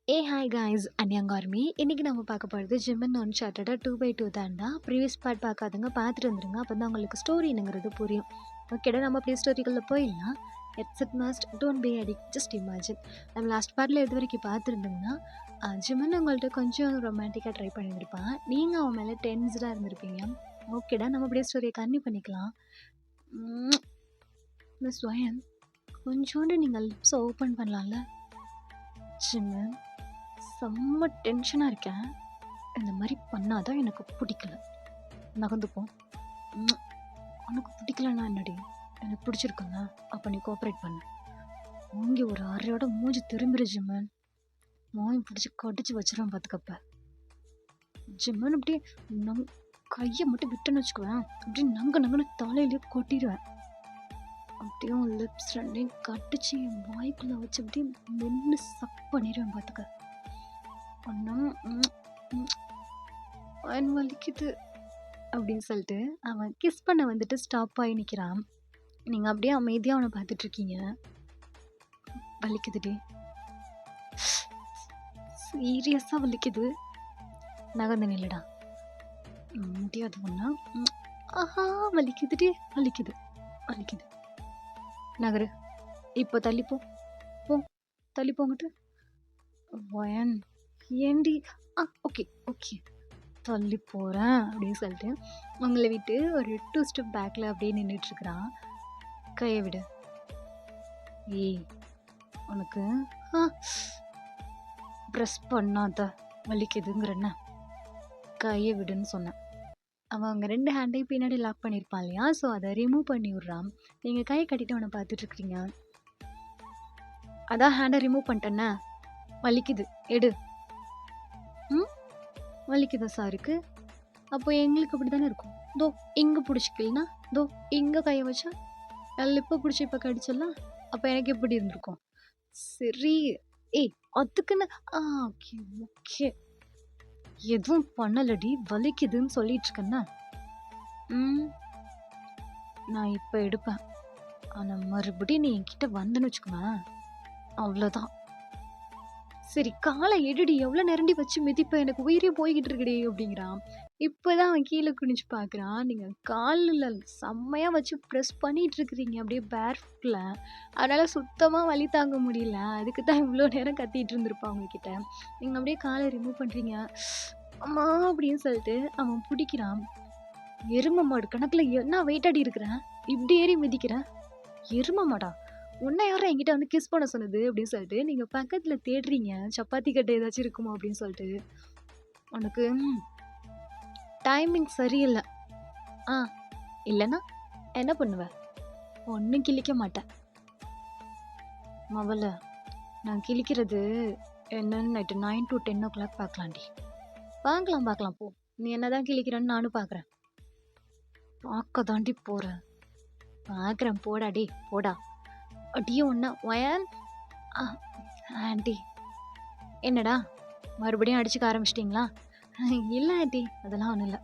Hi guys அன்னியங்கார்மி இன்னைக்கு நம்ம பார்க்க போகிறது ஜிம்மன் அன்சார்ட்டடாக 2/2 தான்டா. ப்ரீவியஸ் பார்ட் பார்க்காதவங்க பார்த்துட்டு வந்துருங்க. அப்போ தான் உங்களுக்கு ஸ்டோரி என்னங்கிறது புரியும். ஓகேடா, நம்ம அப்படியே ஸ்டோரிக்குள்ளே போயிடலாம். It's must don't be addict, just imagine. நம்ம லாஸ்ட் பார்ட்டில் எது வரைக்கும் பார்த்துருந்தோம்னா, ஜிம்மன் உங்கள்கிட்ட கொஞ்சம் ரொமான்டிக்காக ட்ரை பண்ணியிருப்பான். நீங்கள் அவன் மேலே டென்ஸ்டாக இருந்திருப்பீங்க. ஓகேடா, நம்ம அப்படியே ஸ்டோரியை கன்னியூ பண்ணிக்கலாம். மிஸ் வயன், கொஞ்சோண்டு நீங்கள் லிப்ஸை ஓப்பன் பண்ணலாம்ல? ஜிம்மன், செம்ம டென்ஷனாக இருக்கேன். இந்த மாதிரி பண்ணாதான் எனக்கு பிடிக்கல. நகர்ந்துப்போம். உனக்கு பிடிக்கலன்னா என்னடி? எனக்கு பிடிச்சிருக்குல்ல, அப்போ நீ கோஆப்ரேட் பண்ணு. வாங்கி ஒரு அரையோட மூஞ்சி திரும்பிடு ஜிம்மன். வாங்கி பிடிச்சி கடிச்சு வச்சிருவேன் பார்த்துக்கப்ப. ஜிம்மன் அப்படியே கையை மட்டும் விட்டுன்னு வச்சுக்குவேன். அப்படியே நங்குன்னு தலையிலேயே கொட்டிடுவேன். அப்படியே லிப்ஸ் ரெண்டையும் கடிச்சு என் வாய்க்குள்ளே வச்சு அப்படியே மென்று சக் பண்ணிடுவேன் பார்த்துக்க. அவன் வலிக்குது அப்படின்னு சொல்லிட்டு அவன் கிஸ் பண்ண வந்துட்டு ஸ்டாப் ஆகி நிற்கிறான். நீங்கள் அப்படியே அமைதியாக அவனை பார்த்துட்டு இருக்கீங்க. வலிக்குதுடி, சீரியஸாக வலிக்குது. நகர்ந்து நில்லடா. முடியாது ஒன்றா. ஆஹா, வலிக்குதுடி, வலிக்குது வலிக்குது. நகரு, இப்போ தள்ளிப்போ, போ தள்ளிப்போங்கிட்டு. வயன், ஏண்டி? ஓகே ஓகே, தள்ளி போகிறேன் அப்படின்னு சொல்லிட்டு உங்களை விட்டு ஒரு 2 ஸ்டெப் பேக்கில் அப்படியே நின்றுட்டுருக்குறான். கையை விடு. ஏய், உனக்கு ப்ரெஸ் பண்ணாத, வலிக்குதுங்கிறண்ண. கையை விடுன்னு சொன்னேன். அவன் அவங்க 2 ஹேண்டையும் பின்னாடி லாக் பண்ணியிருப்பான் இல்லையா? ஸோ அதை ரிமூவ் பண்ணி விட்றான். நீங்கள் கையை கட்டிட்டு அவனை பார்த்துட்ருக்குறீங்க. அதான் ஹேண்டை ரிமூவ் பண்ணிட்டேன்னா வலிக்குது, எடு. வலிக்குதா சாருக்கு? அப்போ எங்களுக்கு அப்படி தானே இருக்கும். தோ இங்கே பிடிச்சிக்கலனா, தோ இங்கே கையை வச்சா லிப்பை பிடிச்சி இப்போ கடிச்சிடலாம். அப்போ எனக்கு எப்படி இருந்திருக்கும்? சரி, ஏய் அதுக்குன்னு ஓகே ஓகே, எதுவும் பண்ணலடி, வலிக்குதுன்னு சொல்லிட்டு இருக்கேன்னா. நான் இப்போ எடுப்பேன். ஆனால் மறுபடியும் நீ என்கிட்ட வந்தேன்னு வச்சுக்குவேன், அவ்வளோதான். சரி, காலை எடுடி, எவ்வளோ நிரண்டி வச்சு மிதிப்பேன், எனக்கு உயிரே போய்கிட்டு இருக்குடி அப்படிங்கிறான். இப்போதான் அவன் கீழே குனிஞ்சு பார்க்குறான். நீங்கள் காலில் செம்மையாக வச்சு ப்ரெஸ் பண்ணிகிட்டு இருக்கிறீங்க அப்படியே பேர்ஃபுட்டில். அதனால் சுத்தமாக வலி தாங்க முடியல. அதுக்கு தான் இவ்வளோ நேரம் கத்திட்டு இருந்திருப்பான் அவங்கக்கிட்ட. நீங்கள் அப்படியே காலை ரிமூவ் பண்ணுறீங்க. அம்மா அப்படின்னு சொல்லிட்டு அவன் பிடிக்கிறான். எரும மாடு கணக்கில் என்ன வெயிட்டாடி இருக்கிறேன், இப்படி ஏறி மிதிக்கிறேன். எரும மாடா, உன்னை யாரும் என்கிட்ட வந்து கிஸ் பண்ண சொன்னது அப்படின்னு சொல்லிட்டு நீங்கள் பக்கத்தில் தேடுறீங்க. சப்பாத்தி கட்டை ஏதாச்சும் இருக்குமா அப்படின்னு சொல்லிட்டு. உனக்கு டைமிங் சரியில்லை. இல்லைன்னா என்ன பண்ணுவேன்? ஒன்றும் கிழிக்க மாட்டேன். மவள, நான் கிழிக்கிறது என்னன்னு நைட்டு 9 to 10 o'clock பார்க்கலாண்டி. பார்க்கலாம் போ. நீ என்னதான் கிழிக்கிறேன்னு நானும் பார்க்குறேன். பார்க்க தாண்டி போகிறேன். பார்க்குறேன், போடாடி போடா. அடியே ஒன்றா வயன். ஆண்டி, என்னடா மறுபடியும் அடிச்சுக்க ஆரம்பிச்சிட்டிங்களா? இல்லை ஆண்டி, அதெல்லாம் ஒன்றும் இல்லை.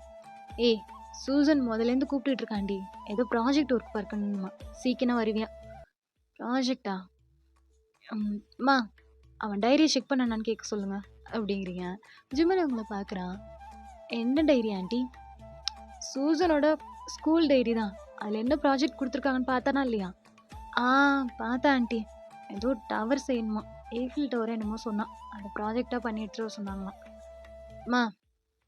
ஏய், சூசன் முதலேருந்து கூப்பிட்டுட்டு இருக்காண்டி, ஏதோ ப்ராஜெக்ட் ஒர்க் பார்க்கணுமா, சீக்கிரம் வருவியா? ப்ராஜெக்டா? அம்மா, அவன் டைரியை செக் பண்ணான்னு கேட்க சொல்லுங்க அப்படிங்கிறீங்க. ஜிம்மன் உங்களை பார்க்குறான். என்ன டைரி ஆண்டி? சூசனோட ஸ்கூல் டைரி தான். அதில் என்ன ப்ராஜெக்ட் கொடுத்துருக்காங்கன்னு பார்த்தானா இல்லையா? பார்த்தா ஆண்டி, ஏதோ டவர் செய்யணுமா, ஏஃபில் டவர் என்னமோ சொன்னான். அந்த ப்ராஜெக்டாக பண்ணி எடுத்துகிட்டு சொன்னாங்களாம். அம்மா,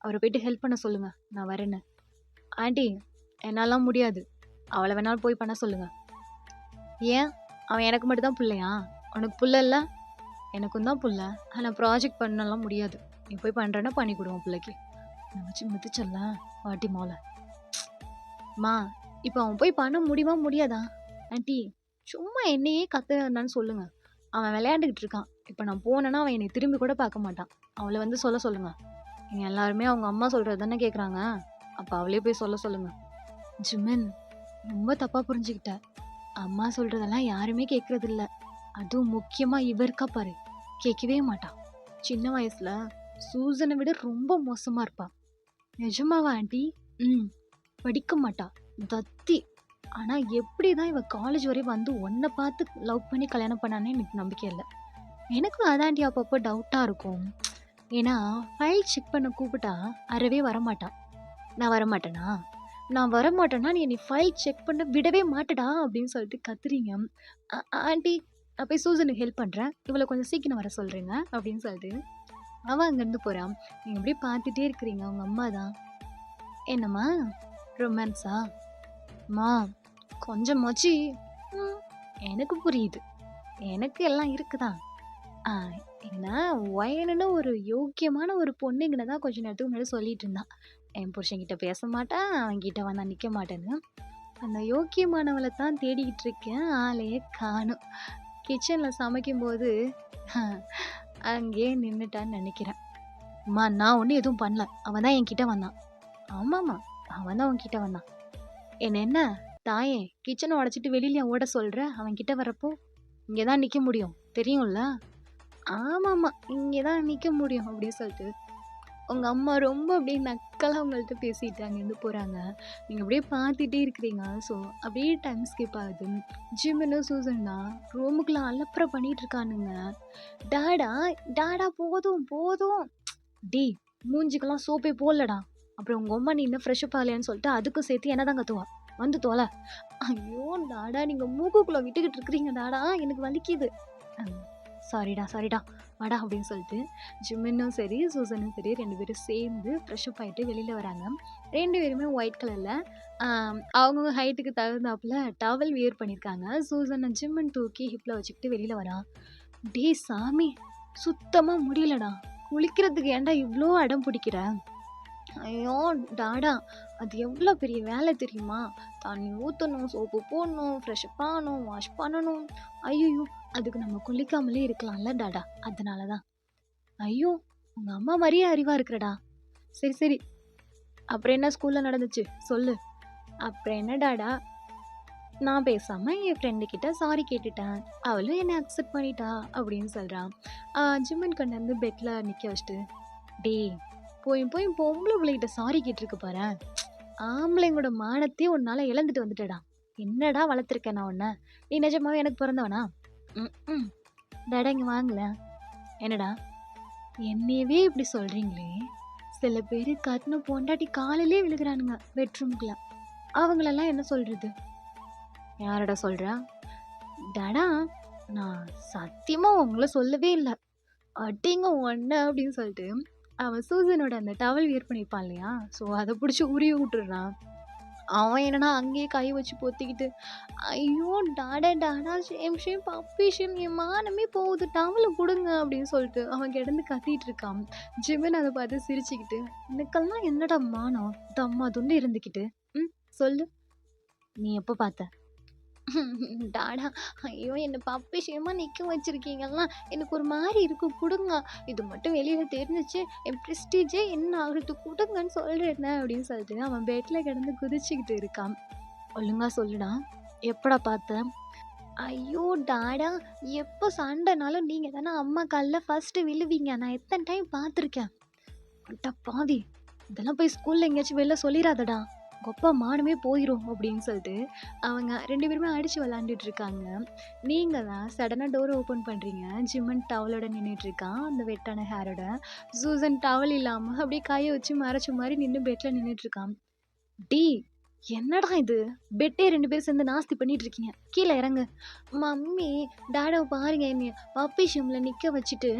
அவரை போய்ட்டு ஹெல்ப் பண்ண சொல்லுங்க, நான் வரேன்னு. ஆண்டி, என்னாலாம் முடியாது, அவளை வேணாலும் போய் பண்ண சொல்லுங்க. ஏன், அவன் எனக்கு மட்டும் தான் பிள்ளையா? உனக்கு புள்ள இல்லை? எனக்கும் தான் புள்ள. ஆனால் ப்ராஜெக்ட் பண்ணலாம் முடியாது. நீ போய் பண்ணுறேன்னா பண்ணி கொடுவோம் பிள்ளைக்கு. நான் வச்சு மிதிச்சல்ல வாட்டி மோளை. அம்மா, இப்போ அவன் போய் பண்ண முடியுமா முடியாதா? ஆண்டி, சும்மா என்னையே கத்துனான்னு சொல்லுங்க. அவன் விளையாண்டுக்கிட்டு இருக்கான். இப்போ நான் போனேன்னா அவன் என்னை திரும்பி கூட பார்க்க மாட்டான். அவளை வந்து சொல்ல சொல்லுங்க. நீங்கள் எல்லாருமே அவங்க அம்மா சொல்கிறது தானே கேட்குறாங்க, அப்போ அவளே போய் சொல்ல சொல்லுங்க. ஜிம்மன், ரொம்ப தப்பாக புரிஞ்சுக்கிட்ட. அம்மா சொல்கிறதெல்லாம் யாருமே கேட்குறது இல்லை. அதுவும் முக்கியமாக இவருக்கா பாரு, கேட்கவே மாட்டான். சின்ன வயசில் சூசனை விட ரொம்ப மோசமாக இருப்பான். நிஜமாவா ஆண்டி? படிக்க மாட்டா, தத்தி. ஆனால் எப்படி தான் இவன் காலேஜ் வரை வந்து உன்னை பார்த்து லவ் பண்ணி கல்யாணம் பண்ணானே எனக்கு நம்பிக்கை இல்லை. எனக்கும் அதான்டி அப்பப்போ டவுட்டா இருக்கும். ஏன்னா, ஃபைல் செக் பண்ண கூப்பிட்டா அறவே வரமாட்டான். நான் வரமாட்டேனா? நான் வரமாட்டேன்னா, நீ என்னைய ஃபைல் செக் பண்ண விடவே மாட்டடா! அப்படின்னு சொல்லிட்டு கத்துறீங்க. ஆன்ட்டி நான் போய் சூசனுக்கு ஹெல்ப் பண்றேன். இவள கொஞ்சம் சீக்கிரம் வர சொல்றேங்க அப்படின்னு சொல்லிட்டு, அவ அங்கருந்து போறா. நீங்க அப்படியே பார்த்துட்டே இருக்கிறீங்க. உங்க அம்மா தான், "என்னம்மா ரொமான்ஸா? அம்மா கொஞ்சமாச்சு ம் எனக்கு புரியுது. எனக்கு எல்லாம் இருக்குதான். ஆ ஏன்னா வயலுன்னு ஒரு யோக்கியமான ஒரு பொண்ணு இங்கன தான் கொஞ்ச நேரத்துக்கு முன்னாடி சொல்லிட்டு இருந்தா. என் புருஷன்கிட்ட பேச மாட்டேன், அவன்கிட்ட வந்தா நிக்க மாட்டேன்னு. அந்த யோக்கியமானவள தான் தேடிக்கிட்டு இருக்கேன். ஆளையே காணோம். கிச்சன்ல சமைக்கும்போது அங்கேயே நின்னுட்டான்னு நெனைக்கிறேன். அம்மா நான் ஒண்ணும் எதுவும் பண்ணல. அவன் தான் என்கிட்ட வந்தான். ஆமாமா. அவன் தான் உன்கிட்ட வந்தான். என்ன தாயே கிச்சன உடைச்சிட்டு வெளியிலயா ஓட சொல்ற? அவன் கிட்ட வரப்போ? இங்க தான் நிக்க முடியும். தெரியும்ல? ஆமாமா. இங்க தான் நிக்க முடியும் அப்படின்னு சொல்லிட்டு, உங்க அம்மா ரொம்ப அப்படியே நக்கலா உங்கள்ட்ட பேசிட்டு அங்கேருந்து போறாங்க. நீங்க அப்படியே பார்த்துட்டே இருக்கிறீங்க. ஸோ அப்படியே டைம் ஸ்கிப் ஆகுது. ஜிம்முன்னு சூசன்னா ரூமுக்குள்ள அலப்பற பண்ணிட்டு இருக்கானுங்க. டாடா டாடா போதும் போதும். டேய் மூஞ்சிக்கெல்லாம் சோப்பே போடலடா. அப்புறம் உங்க அம்மா நீ இன்னும் ஃப்ரெஷ் அப் ஆகலையான்னு சொல்லிட்டு அதுக்கும் சேர்த்து என்ன தான் கத்துவா. வந்து தொல. ஐயோ! டாடா நீங்க மூக்குக்குள்ள விட்டுக்கிட்டு இருக்கிறீங்க டாடா. எனக்கு வலிக்குது. சாரிடா, சாரிடா. வாடா அப்படின்னு சொல்லிட்டு ஜிம்மின்னும் சரி, சூசனும் சரி 2 பேரும் சேர்ந்து ஃப்ரெஷ் அப் ஆயிட்டு வெளியில வராங்க. 2 பேருமே ஒயிட் கலர்ல அவங்கவங்க ஹைட்டுக்கு தகுந்தாப்புல டவல் வியர் பண்ணியிருக்காங்க. சூசன் ஜிம்மன் தூக்கி ஹிப்ல வச்சுக்கிட்டு வெளியில வரா. டேய் சாமி! சுத்தமா முடியலடா. குளிக்கிறதுக்கு ஏன்டா இவ்ளோ அடம் பிடிக்கிற? ஐயோ! டாடா அது எவ்ளோ பெரிய வேலை தெரியுமா? தண்ணி ஊத்தணும், சோப்பு போடணும், ஃப்ரெஷ் அப் ஆகணும், வாஷ் பண்ணணும். ஐய்யய்யோ! அதுக்கு நம்ம குளிக்காமலே இருக்கலாம்ல டாடா. அதனால தான். ஐயோ! உங்க அம்மா மாரியே அறிவா இருக்கிறடா. சரி, சரி. அப்புறம் என்ன ஸ்கூல்ல நடந்துச்சு? சொல்லு. அப்புறம் என்ன டாடா? நான் பேசாம என் ஃப்ரெண்டு கிட்ட சாரி கேட்டுட்டேன். அவளும் என்ன அக்செப்ட் பண்ணிட்டா அப்படின்னு சொல்றா. ஜிம்மன் கொண்டு வந்து பெட்ல நிக்க வச்சுட்டு, டேய் போய் போய் பொம்பளை பிள்ளைகிட்ட சாரி கேட்டிருக்கு பாரேன். ஆம்பளைங்களோட மானத்தையே உன்னால இழந்துட்டு வந்துட்டடா. என்னடா வளர்த்துருக்கேன் நான் உன்ன? நீ நிஜமாவே எனக்கு பிறந்தவனா? ம்ம். டாடா இங்க வாங்களேன். என்னடா? என்னையவே இப்படி சொல்றீங்களே? சில பேரு கட்டின பொண்டாட்டி காலையிலே விழுகுறானுங்க பெட்ரூம்குள்ள. அவங்களெல்லாம் என்ன சொல்றது? யாரடா சொல்றா? டாடா நான் சத்தியமா உங்கள சொல்லவே இல்ல. அடிங்க ஒண்ண அப்படின்னு சொல்லிட்டு, அவன் சூசனோட அந்த டவல் வியர் பண்ணியிருப்பான் இல்லையா? ஸோ அத புடிச்சு உருவி விட்டுர்றான். அவன் என்னன்னா அங்கேயே கை வச்சு பொத்திக்கிட்டு, ஐயோ! டாடா டாடா ஷேம் ஷேம் பப்பி ஷேம் என் மானமே போகுது. டவல குடுங்க அப்படின்னு சொல்லிட்டு அவன் கிடந்து கத்திட்டு இருக்கான். ஜிமின் அத பார்த்து சிரிச்சுக்கிட்டு, "உனக்கெல்லாம் என்னடா மானம்? தம்மா துண்டு இருந்துக்கிட்டு. ம் சொல்லு. நீ எப்ப பார்த்த?" டாடா ஐயோ! என்ன பப்பி ஷேமா நிக்க வச்சிருக்கீங்கல்லாம். எனக்கு ஒரு மாரி இருக்கு குடுங்க. இது மட்டும் வெளியில தெரிஞ்சுச்சு என் ப்ரெஸ்டீஜே என்ன ஆகுறது குடுங்கன்னு சொல்றேன்ல அப்படின்னு சொல்லிட்டு அவன் பெட்ல கிடந்து குதிச்சுக்கிட்டு இருக்கான். ஒழுங்கா சொல்லுடா. எப்படா பார்த்த? ஐயோ! டாடா எப்ப சண்டைனாலும் நீங்க தானே அம்மா கால்ல ஃபர்ஸ்ட்டு விழுவீங்க. நான் எத்தன டைம் பார்த்துருக்கேன். அட பாவி! இதெல்லாம் போய் ஸ்கூல்ல எங்கேயாச்சும் வெளில சொல்லிறாதடா. உங்க அப்பா மானமே போயிரும் அப்படின்னு சொல்லிட்டு அவங்க 2 பேருமே அடிச்சு விளையாண்டுட்டு இருக்காங்க. நீங்க தான் சடனா டோர் ஓப்பன் பண்றீங்க. ஜிம்மன் டவலோட நின்னுட்டு இருக்கான். அந்த வெட்டான ஹேரோட. சூசன் டவல் இல்லாம அப்படியே கைய வச்சு மறைச்ச மாரி நின்னு பெட்ல நின்னுட்டு இருக்கான். டேய்! என்னடா இது? பெட்டே 2 பேரும் சேர்ந்து நாஸ்தி பண்ணிட்டு இருக்கீங்க. கீழ இறங்கு. மம்மி, டாடாவ பாருங்க என்னைய பப்பி ஷூம்ல நிக்க வச்சுட்டு,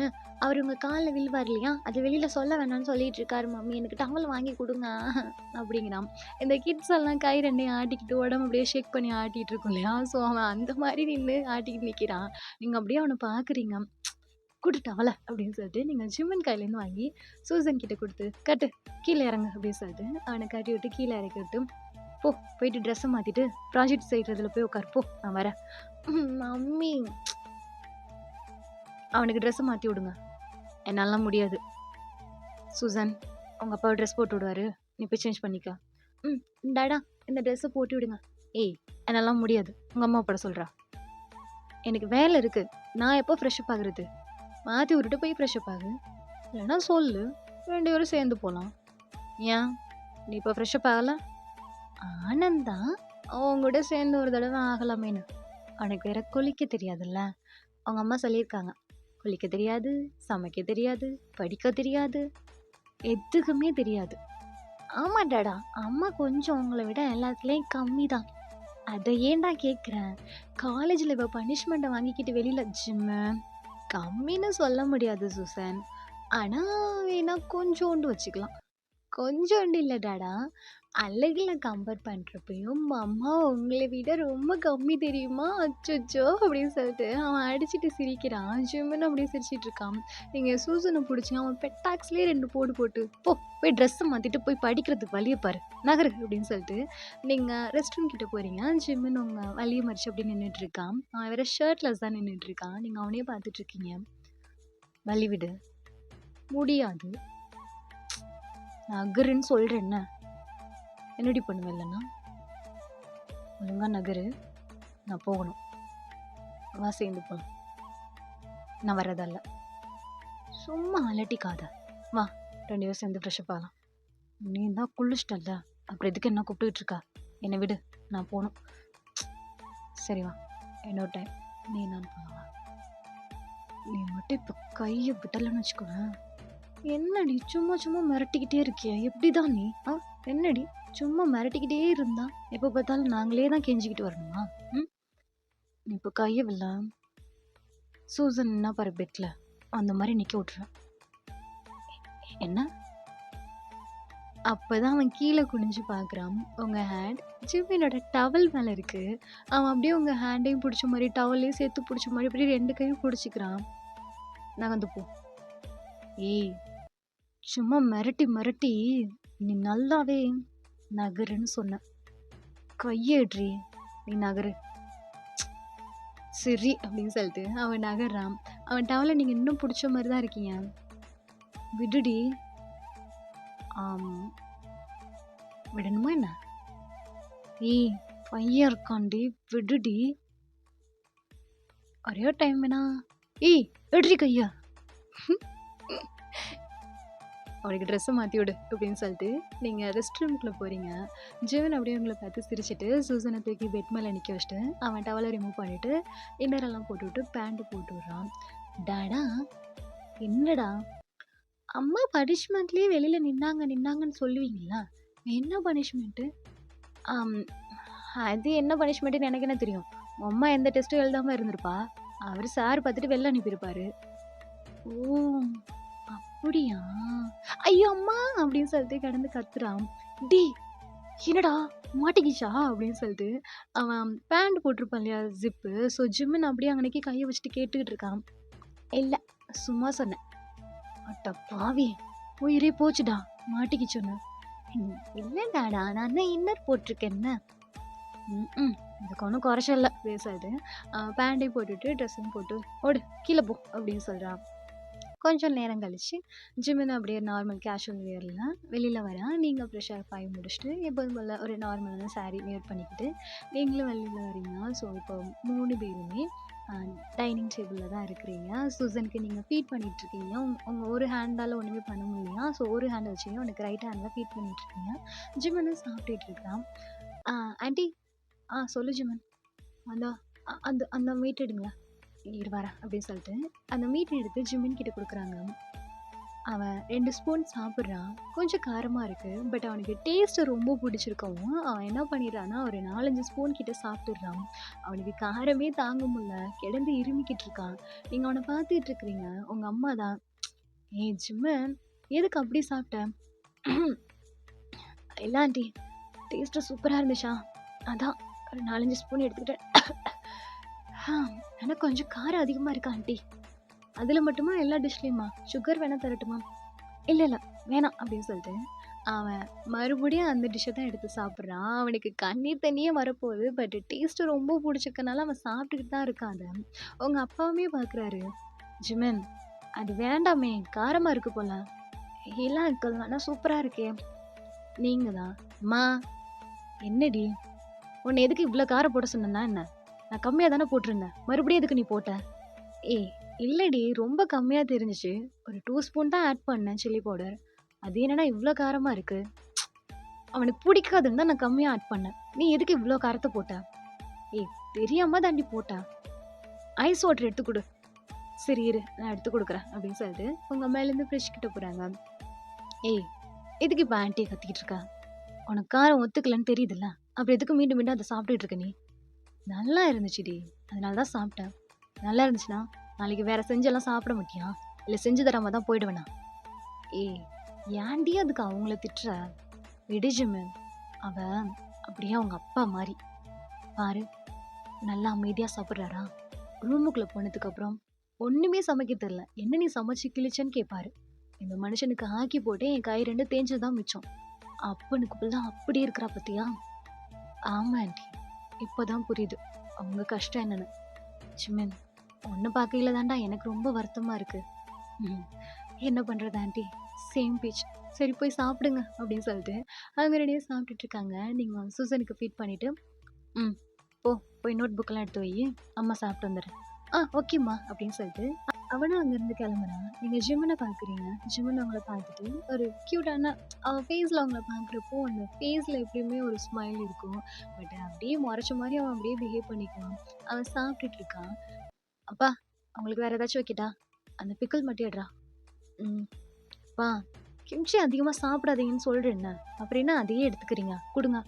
அவரு உங்க கால்ல விழுவாரு இல்லையா? அத வெளியில சொல்ல வேணாம்னு சொல்லிட்டு இருக்காரு மம்மி. எனக்கு டவல் வாங்கி குடுங்க அப்படிங்கிறான். இந்த கிட்ஸ் எல்லாம் கை 2யும் ஆட்டிக்கிட்டு உடம்பு அப்படியே ஷேக் பண்ணி ஆட்டிட்டு இருக்கும் இல்லையா? ஸோ அவன் அந்த மாரி நின்னு ஆட்டிக்கிட்டு நிக்கிறான். நீங்க அப்படியே அவன பார்க்குறீங்க. குடு டவல அப்படின்னு சொல்லிட்டு நீங்க ஜிம்மன் கையிலேருந்து வாங்கி சூசன் கிட்ட குடுத்து, "கட்டு கீழ இறங்கு" அப்படின்னு சொல்லிட்டு அவன கட்டி விட்டு கீழ இறக்கி விட்டு போ போயிட்டு ட்ரெஸ்ஸ மாத்திட்டு ப்ராஜெக்ட் செய்றதுல போய் உட்காரு போ நான் வரேன். மம்மி அவனுக்கு ட்ரெஸ்ஸ மாத்தி விடுங்க. என்னாலலாம் முடியாது. சூசன் உங்க அப்பா ட்ரெஸ் போட்டு விடுவாரு. நீ போய் சேஞ்ச் பண்ணிக்க. ம் டாடா இந்த ட்ரெஸ்ஸ போட்டு விடுங்க. ஏய் என்னாலாம் முடியாது. உங்க அம்மா போட சொல்றா. எனக்கு வேலை இருக்கு. நான் எப்போ ஃப்ரெஷ் அப் ஆகுறது? மாத்தி விட்டுட்டு போய் ஃப்ரெஷ் அப் ஆகு. இல்லைன்னா சொல்லு. 2 பேரும் சேர்ந்து போலாம். ஏன்? நீ இப்போ ஃப்ரெஷ் அப் ஆகல? ஆனந்த் தான் அவங்க கூட சேர்ந்து ஒரு தடவை ஆகலாமேன்னு. அவனுக்கு வேற குளிக்க தெரியாதுல்ல. அவங்க அம்மா சொல்லியிருக்காங்க. குளிக்க தெரியாது, சமைக்க தெரியாது, படிக்க தெரியாது, எதுக்குமே தெரியாது. ஆமா டாடா, அம்மா கொஞ்சம் உங்கள விட எல்லாத்துலயும் கம்மி தான். அத ஏன்டா கேட்குறேன்? காலேஜ்ல இவ பனிஷ்மெண்ட்ட வாங்கிக்கிட்டு வெளியில ஜிம்மு கம்மின்னு சொல்ல முடியாது சூசன். ஆனா வேணா கொஞ்சோண்டு வச்சுக்கலாம். கொஞ்சோண்டு இல்ல டாடா. அழகுல கம்பேர் பண்றப்பயும், அம்மா உங்கள விட ரொம்ப கம்மி தெரியுமா? அச்சச்சோ! அப்படின்னு சொல்லிட்டு அவன் அடிச்சுட்டு சிரிக்கிறான். ஜிம்முன்னு அப்படியே சிரிச்சுட்டு இருக்கான். நீங்க சூசன புடிச்சு அவன் பெட்டாக்ஸ்லயே 2 போடு போட்டு, "போ போய் ட்ரெஸ்ஸ மாத்திட்டு போய் படிக்கிறதுக்கு வழிய பாரு. நகரு" அப்படின்னு சொல்லிட்டு நீங்க ரெஸ்ட் ரூம் கிட்ட போறீங்க. ஜிம்முன்னு உங்க வழிய மறிச்சு அப்படியே நின்னுட்டு இருக்கான். அவன் வேற ஷர்ட்லெஸ் தான் நின்னுட்டு இருக்கான். நீங்க அவனையே பார்த்துட்டு இருக்கீங்க. "வழி விடு." "முடியாது." "நகருன்னு சொல்றேன்ன." "என்னடி பண்ணுவ இல்லன்னா?" "ஒழுங்கா நகரு. நான் போகணும். வா சேர்ந்து போலாம்." "நான் வர்றதா இல்ல." "சும்மா அலட்டிக்காத. வா 2 பேரும் சேர்ந்து ஃப்ரெஷ் அப் ஆகலாம்." "நீ தான் குளிச்சிட்டல்ல. அப்புறம் எதுக்கு என்ன கூப்பிட்டுக்கிட்டு இருக்க? என்னை விடு. நான் போணும்." "சரி வா. இன்னொரு டைம் நீ நான் போலாம் வா." "நீ மட்டும் இப்ப கைய விடலன்னு வச்சுக்கோவேன்." "என்னடி சும்மா சும்மா மிரட்டிக்கிட்டே இருக்கியே? எப்படிதான் நீ? என்னடி சும்மா மிரட்டிக்கிட்டே இருந்தா எப்ப பார்த்தாலும் நாங்களே தான் கெஞ்சிக்கிட்டு வரணுமா? ம்? நீ இப்ப கைய விடல, சூசன் நின்னா பாரு பெட்ல, அந்த மாதிரி நிக்க விட்டுருவேன்." "என்ன?" அப்பதான் அவன் கீழே குனிஞ்சு பார்க்குறான். உங்க ஹேண்ட் ஜிம்மினோட டவல் மேல இருக்கு. அவன் அப்படியே உங்க ஹேண்டையும் பிடிச்ச மாதிரி டவலையும் சேர்த்து பிடிச்ச மாதிரி அப்படியே 2 கையும் பிடிச்சிக்கிறான். "நகர்ந்து போ." "ஏய் சும்மா மிரட்டி மிரட்டி நீ நல்லாவே நகருன்னு சொன்ன. கைய எடுறி. நீ நகரு." "சரி" அப்படின்னு சொல்லிட்டு அவன் நகர்றான். அவன் டவலை நீங்க இன்னும் பிடிச்ச மாதிரி தான் இருக்கீங்க. "விடுடி." "ஆம் விடணுமா என்ன?" "ஏய் பையன் இருக்கான்டி விடுடி." "ஒரே ஒரு டைம் வேணா." "ஏய் எடுறி கைய." "அவனுக்கு ட்ரெஸ்ஸை மாற்றி விடு" அப்படின்னு சொல்லிட்டு நீங்கள் ரெஸ்ட் ரூம்குள்ளே போகிறீங்க. ஜீவன் அப்படியே உங்களை பார்த்து சிரிச்சிட்டு சூசனை தூக்கி பெட் மேலே நிற்க வச்சுட்டு அவன் டவலை ரிமூவ் பண்ணிவிட்டு இன்னரெல்லாம் போட்டு விட்டு பேண்ட்டு போட்டு விட்றான். "டாடா என்னடா அம்மா பனிஷ்மெண்ட்லேயே வெளியில் நின்னாங்கன்னு சொல்லுவீங்களா? என்ன பனிஷ்மெண்ட்டு?" "ஆம் அது என்ன பனிஷ்மெண்ட்டுன்னு எனக்கு என்ன தெரியும். உன் அம்மா எந்த டெஸ்ட்டும் எழுதாமல் இருந்திருப்பா. அவர் சார் பார்த்துட்டு வெளில அனுப்பியிருப்பாரு." "ஓ அப்படியா? ஐயோ அம்மா!" அப்படின்னு சொல்லிட்டு கிடந்து கத்துறான். "டேய் என்னடா மாட்டிக்கிச்சா?" அப்படின்னு சொல்லிட்டு அவன் பேண்ட் போட்டிருப்பான் இல்லையா ஜிப்பு. ஸோ ஜிம்முன்னு அப்படியே அங்கனைக்கு கையை வச்சுட்டு கேட்டுக்கிட்டு இருக்கான். "இல்லை சும்மா சொன்னேன்." "அட்ட பாவி உயிரே போச்சுடா மாட்டிக்கிச்சோன்னு." "இல்லைடாடா நான் தான் இன்னர் போட்டிருக்கேன்ன." "ம் இதுக்கு ஒன்றும் குறைச்சல் இல்லை" அப்படின்னு சொல்லிட்டு பேண்டையும் போட்டுட்டு ட்ரெஸ்ஸையும் போட்டு ஓடு கீழே போ அப்படின்னு சொல்கிறான். கொஞ்சம் நேரம் கழிச்சு ஜிம்மின்னு அப்படியே நார்மல் கேஷுவல் வியரில் வெளியில் வரான். நீங்கள் ஃப்ரெஷ்ஷாக ஆகி முடிச்சுட்டு எப்போதும் போல் ஒரு நார்மலான சாரீ வியர் பண்ணிக்கிட்டு நீங்களும் வெளியில் வரீங்க. ஸோ இப்போ 3 பேருமே டைனிங் டேபிளில் தான் இருக்கிறீங்க. சூசனுக்கு நீங்கள் ஃபீட் பண்ணிகிட்ருக்கீங்க. உங்கள் ஒரு ஹேண்டால் ஒன்றுமே பண்ண முடியலையா? ஸோ ஒரு ஹேண்டை வச்சுங்க உனக்கு ரைட் ஹேண்டில் ஃபீட் பண்ணிகிட்ருக்கீங்க. ஜிம்மனு சாப்பிட்டுட்டு இருக்கிறான். "ஆண்டி." சொல்லு ஜிம்மன்." அந்த அந்த அந்த மீட் எடுங்களேன்." "இரு வரேன்" அப்படின்னு சொல்லிட்டு அந்த மீட் எடுத்து ஜிம்மின் கிட்ட கொடுக்குறாங்க. அவன் 2 ஸ்பூன் சாப்பிட்றான். கொஞ்சம் காரமாக இருக்குது. பட் அவனுக்கு டேஸ்ட்டு ரொம்ப பிடிச்சிருக்கவும் அவன் என்ன பண்ணிடுறான்னா ஒரு 4-5 ஸ்பூன் கிட்ட சாப்பிட்டுடுறான். அவனுக்கு காரமே தாங்க முடியல. கிடந்து இருமிக்கிட்டு இருக்கான். நீங்கள் அவனை பார்த்துட்டு இருக்கிறீங்க. உங்கள் அம்மா தான், "ஏய் ஜிம்மன் எதுக்கு அப்படி சாப்பிட்ட?" "இல்லை ஆண்டி டேஸ்ட்டு சூப்பராக இருந்துச்சா, அதான் ஒரு 4-5 ஸ்பூன் எடுத்துக்கிட்டேன்." "எனக்கு கொஞ்சம் காரம் அதிகமாக இருக்கா ஆண்டி?" "அதில் மட்டுமா எல்லா டிஷ்லேயுமா? சுகர் வேணா தரட்டுமா?" "இல்லை இல்லை வேணாம்" அப்படின்னு சொல்லிட்டு அவன் மறுபடியும் அந்த டிஷ்ஷை தான் எடுத்து சாப்பிட்றான். அவனுக்கு கண்ணீர் தண்ணியே வரப்போகுது. பட் டேஸ்ட்டு ரொம்ப பிடிச்சிருக்கனால அவன் சாப்பிட்டுக்கிட்டு தான் இருக்கான் அதை. உங்கள் அப்பாவுமே பார்க்குறாரு. "ஜிம்மன் அது வேண்டாமே காரமாக இருக்கு போல." "இல்லை அங்கிள் ஆனால் சூப்பராக இருக்கே." "நீங்கள் தான் அம்மா." "என்னடி உன்னை எதுக்கு இவ்வளோ காரம் போட சொன்னேன்னா என்ன? நான் கம்மியாக தானே போட்டிருந்தேன். மறுபடியும் எதுக்கு நீ போட்ட?" "ஏய் இல்லடி ரொம்ப கம்மியாக தெரிஞ்சிச்சு. ஒரு 2 ஸ்பூன் தான் ஆட் பண்ணேன் சில்லி பவுடர். அது என்னடா இவ்வளோ காரமாக இருக்கு." "அவனுக்கு பிடிக்காதுன்னு தான் நான் கம்மியாக ஆட் பண்ணேன். நீ எதுக்கு இவ்வளோ காரத்தை போட்ட?" "ஏய் தெரியாம தாண்டி போட்டேன். ஐஸ் வாட்டர் எடுத்து கொடு." சரி இரு நான் எடுத்து கொடுக்குறேன் அப்படின்னு சொல்லிட்டு உங்க அம்மாயிலேருந்து ஃப்ரிட்ஜ் கிட்ட போறாங்க. ஏய் எதுக்கு இப்போ ஆன்ட்டியை கத்திக்கிட்டு இருக்கா? உனக்கு காரம் ஒத்துக்கலன்னு தெரியுதுல்ல, அப்புறம் எதுக்கு மீண்டும் மீண்டும் அதை சாப்பிட்டுட்டு இருக்க நீ? நல்லா இருந்துச்சுடி, அதனால தான் சாப்பிட்டேன். நல்லா இருந்துச்சுன்னா நாளைக்கு வேற செஞ்செல்லாம் சாப்பிட மாட்டியா? இல்லை செஞ்சு தராம தான் போயிடுவேனா? ஏய் ஏன்டி அதுக்கு அவங்கள திட்டுற? விடு ஜிமின், அவ அப்படியே அவங்க அப்பா மாதிரி. பாரு நல்லா அமைதியா சாப்பிட்றாரா? ரூமுக்குள்ள போனதுக்கு அப்புறம் ஒண்ணுமே சமைக்க தெரியல, என்ன நீ சமைச்சு கிழிச்சேன்னு கேட்பாரு. இந்த மனுஷனுக்கு ஆக்கி போட்டு என் கை ரெண்டு தேஞ்சதுதான் மிச்சம். அப்பனுக்கு பிள்ளை அப்படி இருக்கிறா பத்தியா? ஆமா ஆண்டி, இப்போதான் புரியுது அவங்க கஷ்டம் என்னன்னு. ஜிமின் ஒன்னு பார்க்கையில தான்டா எனக்கு ரொம்ப வருத்தமா இருக்கு. ம், என்ன பண்றது ஆண்டி, சேம் பீச். சரி போய் சாப்பிடுங்க அப்படின்னு சொல்லிட்டு அவங்க ரெடியே சாப்பிட்டுட்டு இருக்காங்க. நீங்க சூசனுக்கு ஃபீட் பண்ணிட்டு ம் போ, போய் நோட் புக்கெல்லாம் எடுத்து வை, அம்மா சாப்பிட்டு வந்துடுறேன். ஓகேம்மா அப்படின்னு சொல்லிட்டு அவனும் அங்கேருந்து கிளம்புறான். நீங்கள் ஜிம்மனை பார்க்குறீங்க. ஜிம்மன் அவங்கள பார்த்துட்டு ஒரு க்யூட்டான அவன் ஃபேஸில் அவங்கள பார்க்குறப்போ அந்த ஃபேஸில் எப்படியுமே ஒரு ஸ்மைல் இருக்கும். பட் அப்படியே முறைச்ச மாதிரி அவன் அப்படியே பிஹேவ் பண்ணிக்குவான். அவன் சாப்பிட்டுட்டு இருக்கான். அப்பா அவங்களுக்கு வேறு ஏதாச்சும் வைக்கிட்டா? அந்த பிக்கிள் மட்டும் எடுறா. ம் அப்பா கிம்ச்சி அதிகமாக சாப்பிடாதீங்கன்னு சொல்கிறேன்ன, அப்புறம் என்ன அதையே எடுத்துக்கிறீங்க? கொடுங்க.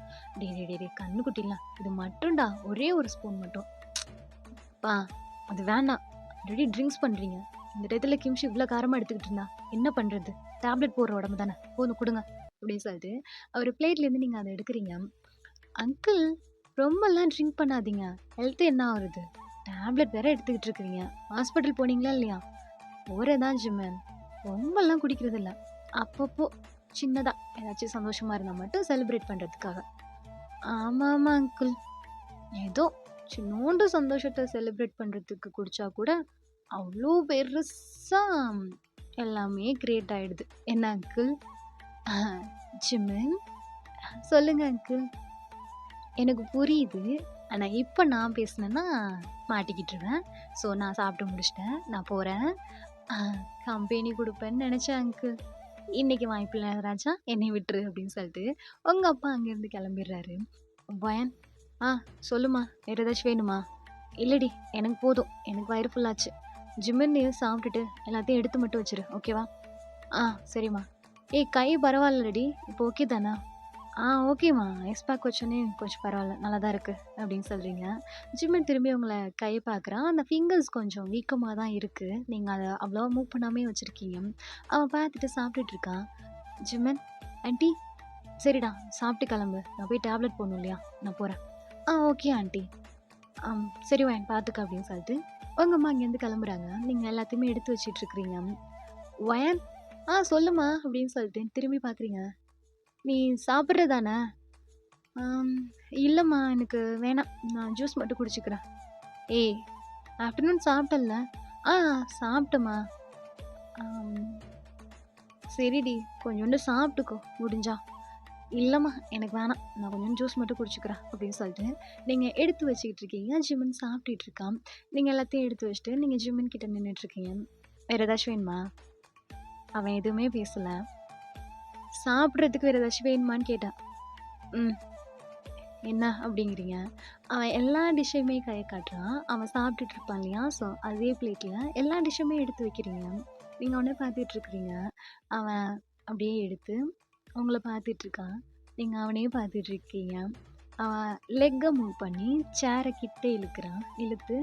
டே டே டே டே கண்ணு குட்டிலாம், இது மட்டும்டா, ஒரே ஒரு ஸ்பூன் மட்டும். பா அது வேண்டாம், ஆல்ரெடி ட்ரிங்க்ஸ் பண்ணுறீங்க. இந்த டயத்தில் கிம்ச்சி இவ்வளோ காரமாக எடுத்துக்கிட்டு இருந்தா என்ன பண்ணுறது? டேப்லெட் போடுற உடம்பு தானே, போதும் கொடுங்க அப்படின்னு சொல்லிட்டு அவர் பிளேட்லேருந்து நீங்கள் அதை எடுக்கிறீங்க. அங்கிள் ரொம்பலாம் ட்ரிங்க் பண்ணாதீங்க, ஹெல்த்து என்ன ஆகுறது? டேப்லெட் வேற எடுத்துக்கிட்டு இருக்கிறீங்க. ஹாஸ்பிட்டல் போனீங்களா இல்லையா? போகிறதான் ஜிம்மன், ரொம்பலாம் குடிக்கிறது இல்லை, அப்பப்போ சின்னதாக ஏதாச்சும் சந்தோஷமாக இருந்தால் மட்டும் செலிப்ரேட் பண்ணுறதுக்காக. ஆமாம் ஆமாம் அங்கிள், ஏதோ சின்னோண்டு சந்தோஷத்தை செலிப்ரேட் பண்ணுறதுக்கு குடிச்சா கூட அவ்வளோ பெருசா எல்லாமே கிரியேட் ஆயிடுது. என்ன அங்கிள்? ஜிமின் சொல்லுங்க அங்கிள். எனக்கு புரியுது, ஆனால் இப்போ நான் பேசினேன்னா மாட்டிக்கிட்டுருவேன். ஸோ நான் சாப்பிட்டு முடிச்சிட்டேன், நான் போகிறேன். கம்பெனி கொடுப்பேன்னு நினச்சேன் அங்கிள், இன்னைக்கு வாய்ப்பில்லை ராஜா, என்னை விட்டுரு அப்படின்னு சொல்லிட்டு உங்கள் அப்பா அங்கேருந்து கிளம்பிடுறாரு. பயன் சொல்லுமா, வேறு ஏதாச்சும் வேணுமா? இல்லடி எனக்கு போதும், எனக்கு வயிறு ஃபுல்லாச்சு. ஜிம்மின்னு சாப்பிட்டுட்டு எல்லாத்தையும் எடுத்து மட்டும் வச்சிரு, ஓகேவா? சரிம்மா. ஏய் கை பரவாயில்லடி, இப்போ ஓகே தானே? ஓகேம்மா, ஐஸ் பேக் வச்சோன்னே கொஞ்சம் பரவாயில்ல, நல்லா தான் இருக்குது அப்படின்னு சொல்கிறீங்க. ஜிம்மன் திரும்பி உங்களை கையை பார்க்குறான். அந்த ஃபிங்கர்ஸ் கொஞ்சம் வீக்கமாக தான் இருக்குது, நீங்கள் அதை அவ்வளோவா மூவ் பண்ணாமே வச்சுருக்கீங்க. அவன் பார்த்துட்டு சாப்பிட்டுட்டு இருக்கான். ஜிம்மன் ஆண்டி சரிடா சாப்பிட்டு கிளம்பு, நான் போய் டேப்லெட் போடணும் இல்லையா, நான் போகிறேன். Okay aunty. சரி வயன் பார்த்துக்க அப்படின்னு சொல்லிட்டு உங்கள் அம்மா அங்கேருந்து கிளம்புறாங்க. நீங்கள் எல்லாத்தையுமே எடுத்து வச்சிட்ருக்கிறீங்க. வயன் சொல்லுமா அப்படின்னு சொல்லிட்டு திரும்பி பார்க்குறீங்க. நீ சாப்பிட்றதானே? இல்லைம்மா எனக்கு வேணாம், நான் ஜூஸ் மட்டும் குடிச்சிக்கிறேன். ஏய் ஆஃப்டர்நூன் சாப்பிட்டல்ல? சாப்பிட்டம்மா. சரிடி கொஞ்சோண்டு சாப்பிட்டுக்கோ முடிஞ்சா. இல்லைம்மா எனக்கு வேணாம், நான் கொஞ்சம் ஜூஸ் மட்டும் குடிச்சிக்கிறேன் அப்படின்னு சொல்லிட்டு நீங்கள் எடுத்து வச்சுக்கிட்டு இருக்கீங்க. ஜிம்மன் சாப்பிட்டுட்டு இருக்கான். நீங்கள் எல்லாத்தையும் எடுத்து வச்சுட்டு நீங்கள் ஜிம்மன் கிட்ட நின்றுட்டுருக்கீங்க. வேறு ஏதாச்சும் வேணுமா? அவன் எதுவுமே பேசலை. சாப்பிட்றதுக்கு வேறு ஏதாச்சும் வேணுமான்னு கேட்டான். என்ன அப்படிங்கிறீங்க? அவன் எல்லா டிஷ்ஷையுமே கையை காட்டுறான். அவன் சாப்பிட்டுட்டு இருப்பான் இல்லையா? ஸோ அதே பிளேட்டில் எல்லா டிஷ்ஷுமே எடுத்து வைக்கிறீங்க. நீங்கள் ஒன்று பார்த்துட்ருக்குறீங்க. அவன் அப்படியே எடுத்து உங்களை பார்த்துட்ருக்கான். நீங்கள் அவனையே பார்த்துட்ருக்கீங்க. அவன் லெக்கை மூவ் பண்ணி சேரை கிட்டே இழுக்கிறான். இழுத்து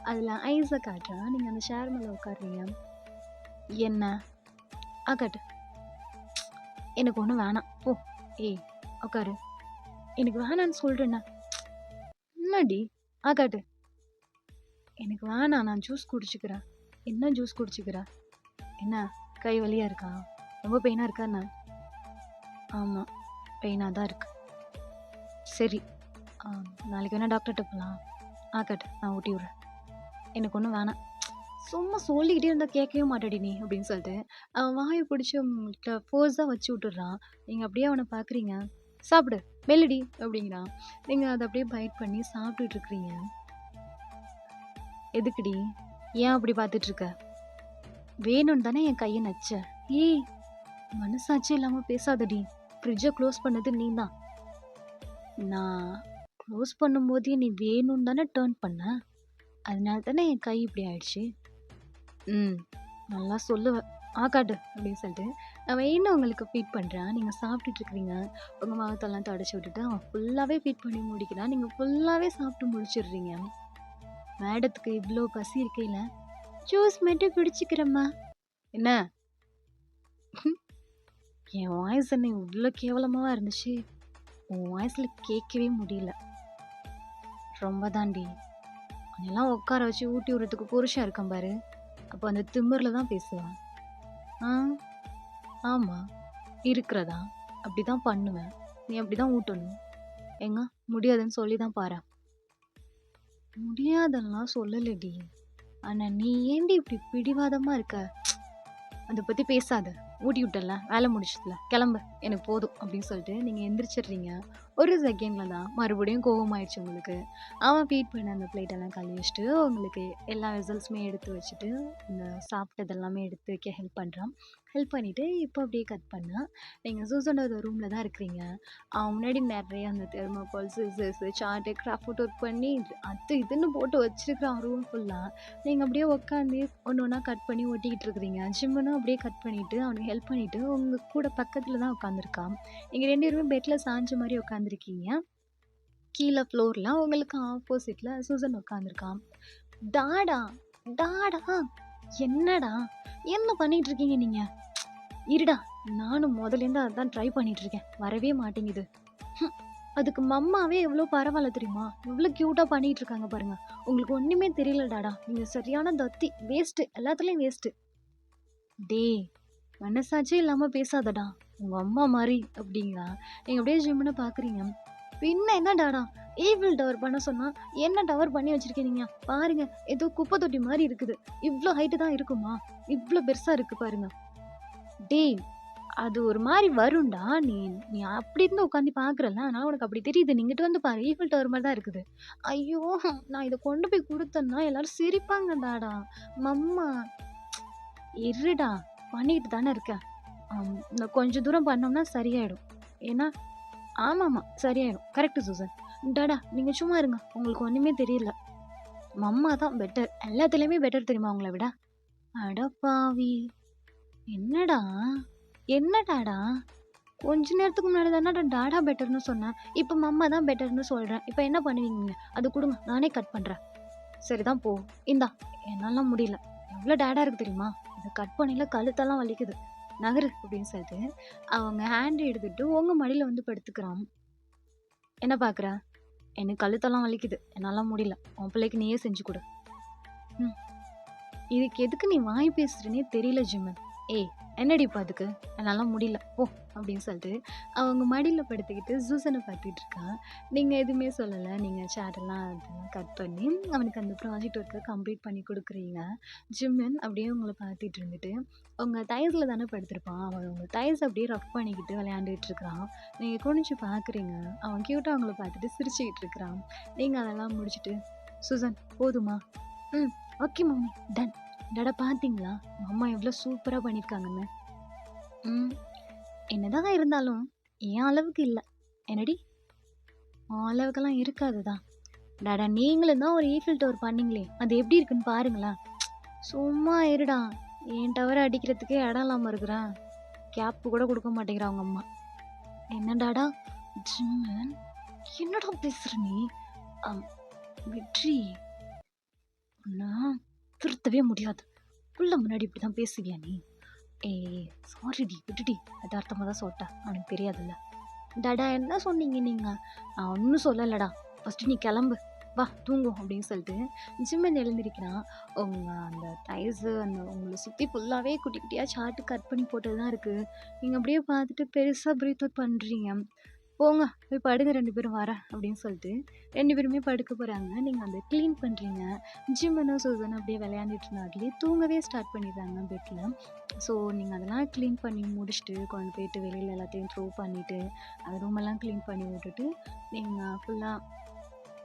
அதில் ஐஸை காட்டுறான். நீங்கள் அந்த சேர் மேலே உட்காருவீங்க. என்ன? காட்டு. எனக்கு ஒன்றும் வேணாம் போ. ஏய் உட்காரு. எனக்கு வேணான்னு சொல்கிறேண்ணா. என்னடி? காட்டு. எனக்கு வேணாம், நான் ஜூஸ் குடிச்சிக்கிறேன். என்ன ஜூஸ் குடிச்சிக்கிற? என்ன கை வலியாக இருக்கா? ரொம்ப பெயினாக இருக்கா என்ன? ஆமாம் பெயினாக தான் இருக்கு. சரி நாளைக்கு வேணால் டாக்டர்கிட்ட போகலாம். காட்டு நான் ஊட்டி விட்றேன். எனக்கு ஒன்றும் வேணாம். சும்மா சொல்லிக்கிட்டே இருந்தால் கேட்கவே மாட்டேடி நீ அப்படின்னு சொல்லிட்டு அவன் வாயை பிடிச்சி ஃபோர்ஸாக வச்சு விட்டுடுறான். நீங்கள் அப்படியே அவனை பார்க்குறீங்க. சாப்பிடு மெல்லடி அப்படிங்கிறான். நீங்கள் அதை அப்படியே பைட் பண்ணி சாப்பிட்டுட்டு இருக்கிறீங்க. எதுக்குடி? ஏன் அப்படி பார்த்துட்ருக்க? வேணும்னு தானே என் கையை நச்ச. ஏய் மனசாட்சி இல்லாமல் பேசாதடி. ஃப்ரிட்ஜை க்ளோஸ் பண்ணது நீ தான். நான் க்ளோஸ் பண்ணும்போதே நீ வேணும்னு தானே டேர்ன் பண்ண, அதனால தானே என் கை இப்படி ஆயிடுச்சு. ம். நல்லா சொல்லுவ. காட்டு அப்படின்னு சொல்லிட்டு, அவன் இன்னும் உங்களுக்கு ஃபீட் பண்றான். நீங்க சாப்பிட்டுட்டு இருக்கிறீங்க. உங்க முகத்தெல்லாம் தொடச்சு விட்டுட்டு, அவன் ஃபுல்லாவே ஃபீட் பண்ணி முடிக்கிறான். நீங்க ஃபுல்லாவே சாப்பிட்டு முடிச்சிடுறீங்க. மேடத்துக்கு இவ்ளோ பசி இருக்கையில, ஜூஸ் மட்டும் குடிச்சுக்கிறேம்மா. என்ன? என் வாய்ஸ் என்ன இவ்ளோ கேவலமாவா இருந்துச்சு? உன் வாய்ஸ்ல கேட்கவே முடியல. ரொம்ப தாண்டி. உன்னையெல்லாம் உட்கார வச்சு ஊட்டி விடுறதுக்கு புருஷன் இருக்கான் பாரு. அப்போ அந்த திமிர்ல தான் பேசுவேன். ஆ, ஆமா. இருக்கிறதா. அப்படிதான் பண்ணுவேன். நீ அப்படிதான் ஊட்டணும். ஏங்க முடியாதுன்னு சொல்லி தான் பாரேன். முடியாதெல்லாம் சொல்லலடி. ஆனா நீ ஏன்டி இப்படி பிடிவாதமா இருக்க? அத பத்தி பேசாத. ஊட்டி விட்டல்ல, வேலை முடிச்சதுல, கிளம்பு எனக்கு போதும் அப்படின்னு சொல்லிட்டு நீங்க எந்திரிச்சிடுறீங்க. ஒரு செகண்ட்ல தான் மறுபடியும் கோவமாயிடுச்சு உங்களுக்கு. அவன் ஃபீட் பண்ண அந்த பிளேட் எல்லாம் கழுவி வச்சுட்டு, உங்களுக்கு எல்லா வெசல்ஸுமே எடுத்து வச்சுட்டு, இந்த சாப்பிட்டது எல்லாமே எடுத்து வைக்க ஹெல்ப் பண்றான். ஹெல்ப் பண்ணிட்டு இப்போ அப்படியே கட் பண்ணா, நீங்க சூசனோட ரூம்ல தான் இருக்கிறீங்க. அவன் முன்னாடி நெறைய அந்த thermocol, scissors, chart, craft work பண்ணி அது இதுன்னு போட்டு வச்சிருக்கிறான் ரூம் ஃபுல்லா. நீங்க அப்படியே உட்காந்து ஒண்ணு ஒண்ணா கட் பண்ணி ஒட்டிக்கிட்டு இருக்கிறீங்க. ஜிம்முனும் அப்படியே கட் பண்ணிட்டு, அவனுக்கு ஹெல்ப் பண்ணிட்டு, உங்க கூட பக்கத்துல தான் உட்காந்துருக்கான். நீங்க 2 பேருமே பெட்ல சாஞ்ச மாரி உட்காந்துருக்கீங்க. கீழ ஃப்ளோர்ல உங்களுக்கு ஆப்போசிட்ல சூசன் உட்காந்துருக்கான். டாடா, டாடா, என்னடா? என்ன பண்ணிட்டு இருக்கீங்க நீங்க? இருடா, நானும் முதலேருந்து அதான் ட்ரை பண்ணிட்டு இருக்கேன். வரவே மாட்டேங்குது. ஹம், அதுக்கு மம்மாவே எவ்வளோ பரவாயில்ல தெரியுமா? எவ்வளோ கியூட்டா பண்ணிட்டு இருக்காங்க பாருங்க. உங்களுக்கு ஒண்ணுமே தெரியல டாடா. நீங்க சரியான தத்தி. வேஸ்ட். எல்லாத்துலயும் வேஸ்ட். டேய், மனசாட்சியே இல்லாம பேசாதடா. உங்க அம்மா மாரி அப்படிங்கிறா. நீங்க அப்படியே ஜிம்முன்னு பாக்குறீங்க. பின்ன என்ன டாடா? ஈஃபில் டவர் பண்ண சொன்னா என்ன டவர் பண்ணி வச்சிருக்கீங்க? பாருங்க, ஏதோ குப்பை தொட்டி மாதிரி இருக்குது. இவ்ளோ ஹைட்டு தான் இருக்குமா? இவ்ளோ பெருசா இருக்கு பாருங்க. டேய், அது ஒரு மாரி வரும்டா. நீ நீ அப்படி இருந்து உட்காந்து பார்க்குறல்ல, அதனால உனக்கு அப்படி தெரியுது. நீ இங்கிட்டு வந்து பாரு. ஈஃபில் டவர் மாரி தான் இருக்குது. ஐயோ! நான் இத கொண்டு போய் குடுத்தேன்னா எல்லாரும் சிரிப்பாங்க டாடா. மம்மா, இருடா. பண்ணிட்டு தானே இருக்கேன். இன்னும் கொஞ்சம் தூரம் பண்ணோம்னா சரியாயிடும். ஏன்னா ஆமாமா, சரியாயிடும். Correct Susan. டாடா, நீங்க சும்மா இருங்க. உங்களுக்கு ஒண்ணுமே தெரியல. மம்மா தான் பெட்டர். எல்லாத்துலயுமே பெட்டர் தெரியுமா உங்கள விட? அட பாவி! என்னடா? என்னடாடா? கொஞ்ச நேரத்துக்கு முன்னாடி தானடா டாடா பெட்டர்ன்னு சொன்னேன். இப்ப மம்மா தான் பெட்டர்ன்னு சொல்றேன். இப்ப என்ன பண்ணுவீங்க நீங்க? அது குடுங்க. நானே கட் பண்றேன். சரிதான் போ. இந்தா. என்னால முடியல. எவ்ளோ டாடா இருக்கு தெரியுமா? இத கட் பண்ணயில கழுத்தெல்லாம் வலிக்குது. நகரு அப்படின்னு சொல்லிட்டு, அவங்க ஹேண்ட் எடுத்துட்டு உங்க மடியில வந்து படுத்துக்கிறான். என்ன பார்க்குற? எனக்கு கழுத்தெல்லாம் வலிக்குது. என்னால முடியல. உன் பிள்ளைக்கு நீயே செஞ்சு குடு. ம். இதுக்கு எதுக்கு நீ வாய் பேசுறன்னே தெரியல ஜிம்மன். ஏய், என்னடி இப்ப அதுக்கு? என்னால முடியல. போ அப்படின்னு சொல்லிட்டு அவங்க மடியில படுத்துக்கிட்டு சூசனை பார்த்துட்டு இருக்கான். நீங்க எதுவுமே சொல்லல. நீங்க சேட்டெல்லாம் அதெல்லாம் கட் பண்ணி அவனுக்கு அந்த ப்ராஜெக்ட் ஒர்க்கை கம்ப்ளீட் பண்ணி கொடுக்குறீங்க. ஜிம்மன் அப்படியே உங்களை பார்த்துட்டு இருந்துட்டு உங்க டைஸ்ல தானே படுத்திருப்பான். அவன் உங்க டைஸ் அப்படியே ரஃப் பண்ணிக்கிட்டு விளையாண்டுட்டு இருக்கிறான். நீங்க குனிஞ்சு பார்க்குறீங்க. அவன் கியூட்டா அவங்கள பார்த்துட்டு சிரிச்சுக்கிட்டு இருக்கிறான். நீங்க அதெல்லாம் முடிச்சுட்டு சூசன் போதுமா? ம். Okay mummy. டன். டாடா பார்த்தீங்களா? உங்க அம்மா எவ்வளோ சூப்பரா பண்ணியிருக்காங்கன்னு. ம். என்னதான் இருந்தாலும், என் அளவுக்கு இல்ல. என்னடி? உன் அளவுக்கெல்லாம் இருக்காது தான். டாடா நீங்களும் தான் ஒரு ஈஃபில் டவர் பண்ணீங்களே! அது எப்படி இருக்குன்னு பாருங்களேன். சும்மா இருடா. என் டவர அடிக்கிறதுக்கே இடம் இல்லாம இருக்கிறேன். கேப் கூட குடுக்க மாட்டேங்கிறா உங்க அம்மா. என்ன டாடா? ஜிம்மன், என்னடா பேசுற நீ? அம் வெற்றி, உன்ன திருத்தவே முடியாது. புள்ள முன்னாடி இப்படிதான் பேசுவியா நீ? ஏய் சாரிடி விட்டுடி. எதார்த்தமா தான் சொல்லிட்டேன். அவனுக்கு தெரியாதுல்ல. டாடா என்ன சொன்னீங்க நீங்க? நான் ஒன்றும் சொல்லலடா. ஃபர்ஸ்ட் நீ கிளம்பு. வா தூங்கும் அப்படின்னு சொல்லிட்டு ஜிம்மன் எழுந்திருக்கிறான். உங்க அந்த டைஸு அந்த உங்களை சுற்றி ஃபுல்லாகவே குட்டி குட்டியாக சார்ட்டு கட் பண்ணி போட்டது தான் இருக்குது. நீங்கள் அப்படியே பார்த்துட்டு பெருசாக ப்ரீத் அவுட் பண்ணுறீங்க. போங்க போய் படுங்க 2 பேரும் வரேன் அப்படின்னு சொல்லிட்டு 2 பேருமே படுக்க போகிறாங்க. நீங்கள் அந்த க்ளீன் பண்ணுறீங்க. ஜிம்மனும் சூசனும் அப்படியே விளையாண்டுட்டு இருந்தாங்களே தூங்கவே ஸ்டார்ட் பண்ணிடுறாங்க பெட்டில். ஸோ நீங்கள் அதெல்லாம் க்ளீன் பண்ணி முடிச்சுட்டு கொண்டு போயிட்டு வெளியில் எல்லாத்தையும் த்ரோ பண்ணிவிட்டு அந்த ரூமெல்லாம் க்ளீன் பண்ணி விட்டுட்டு நீங்கள் ஃபுல்லாக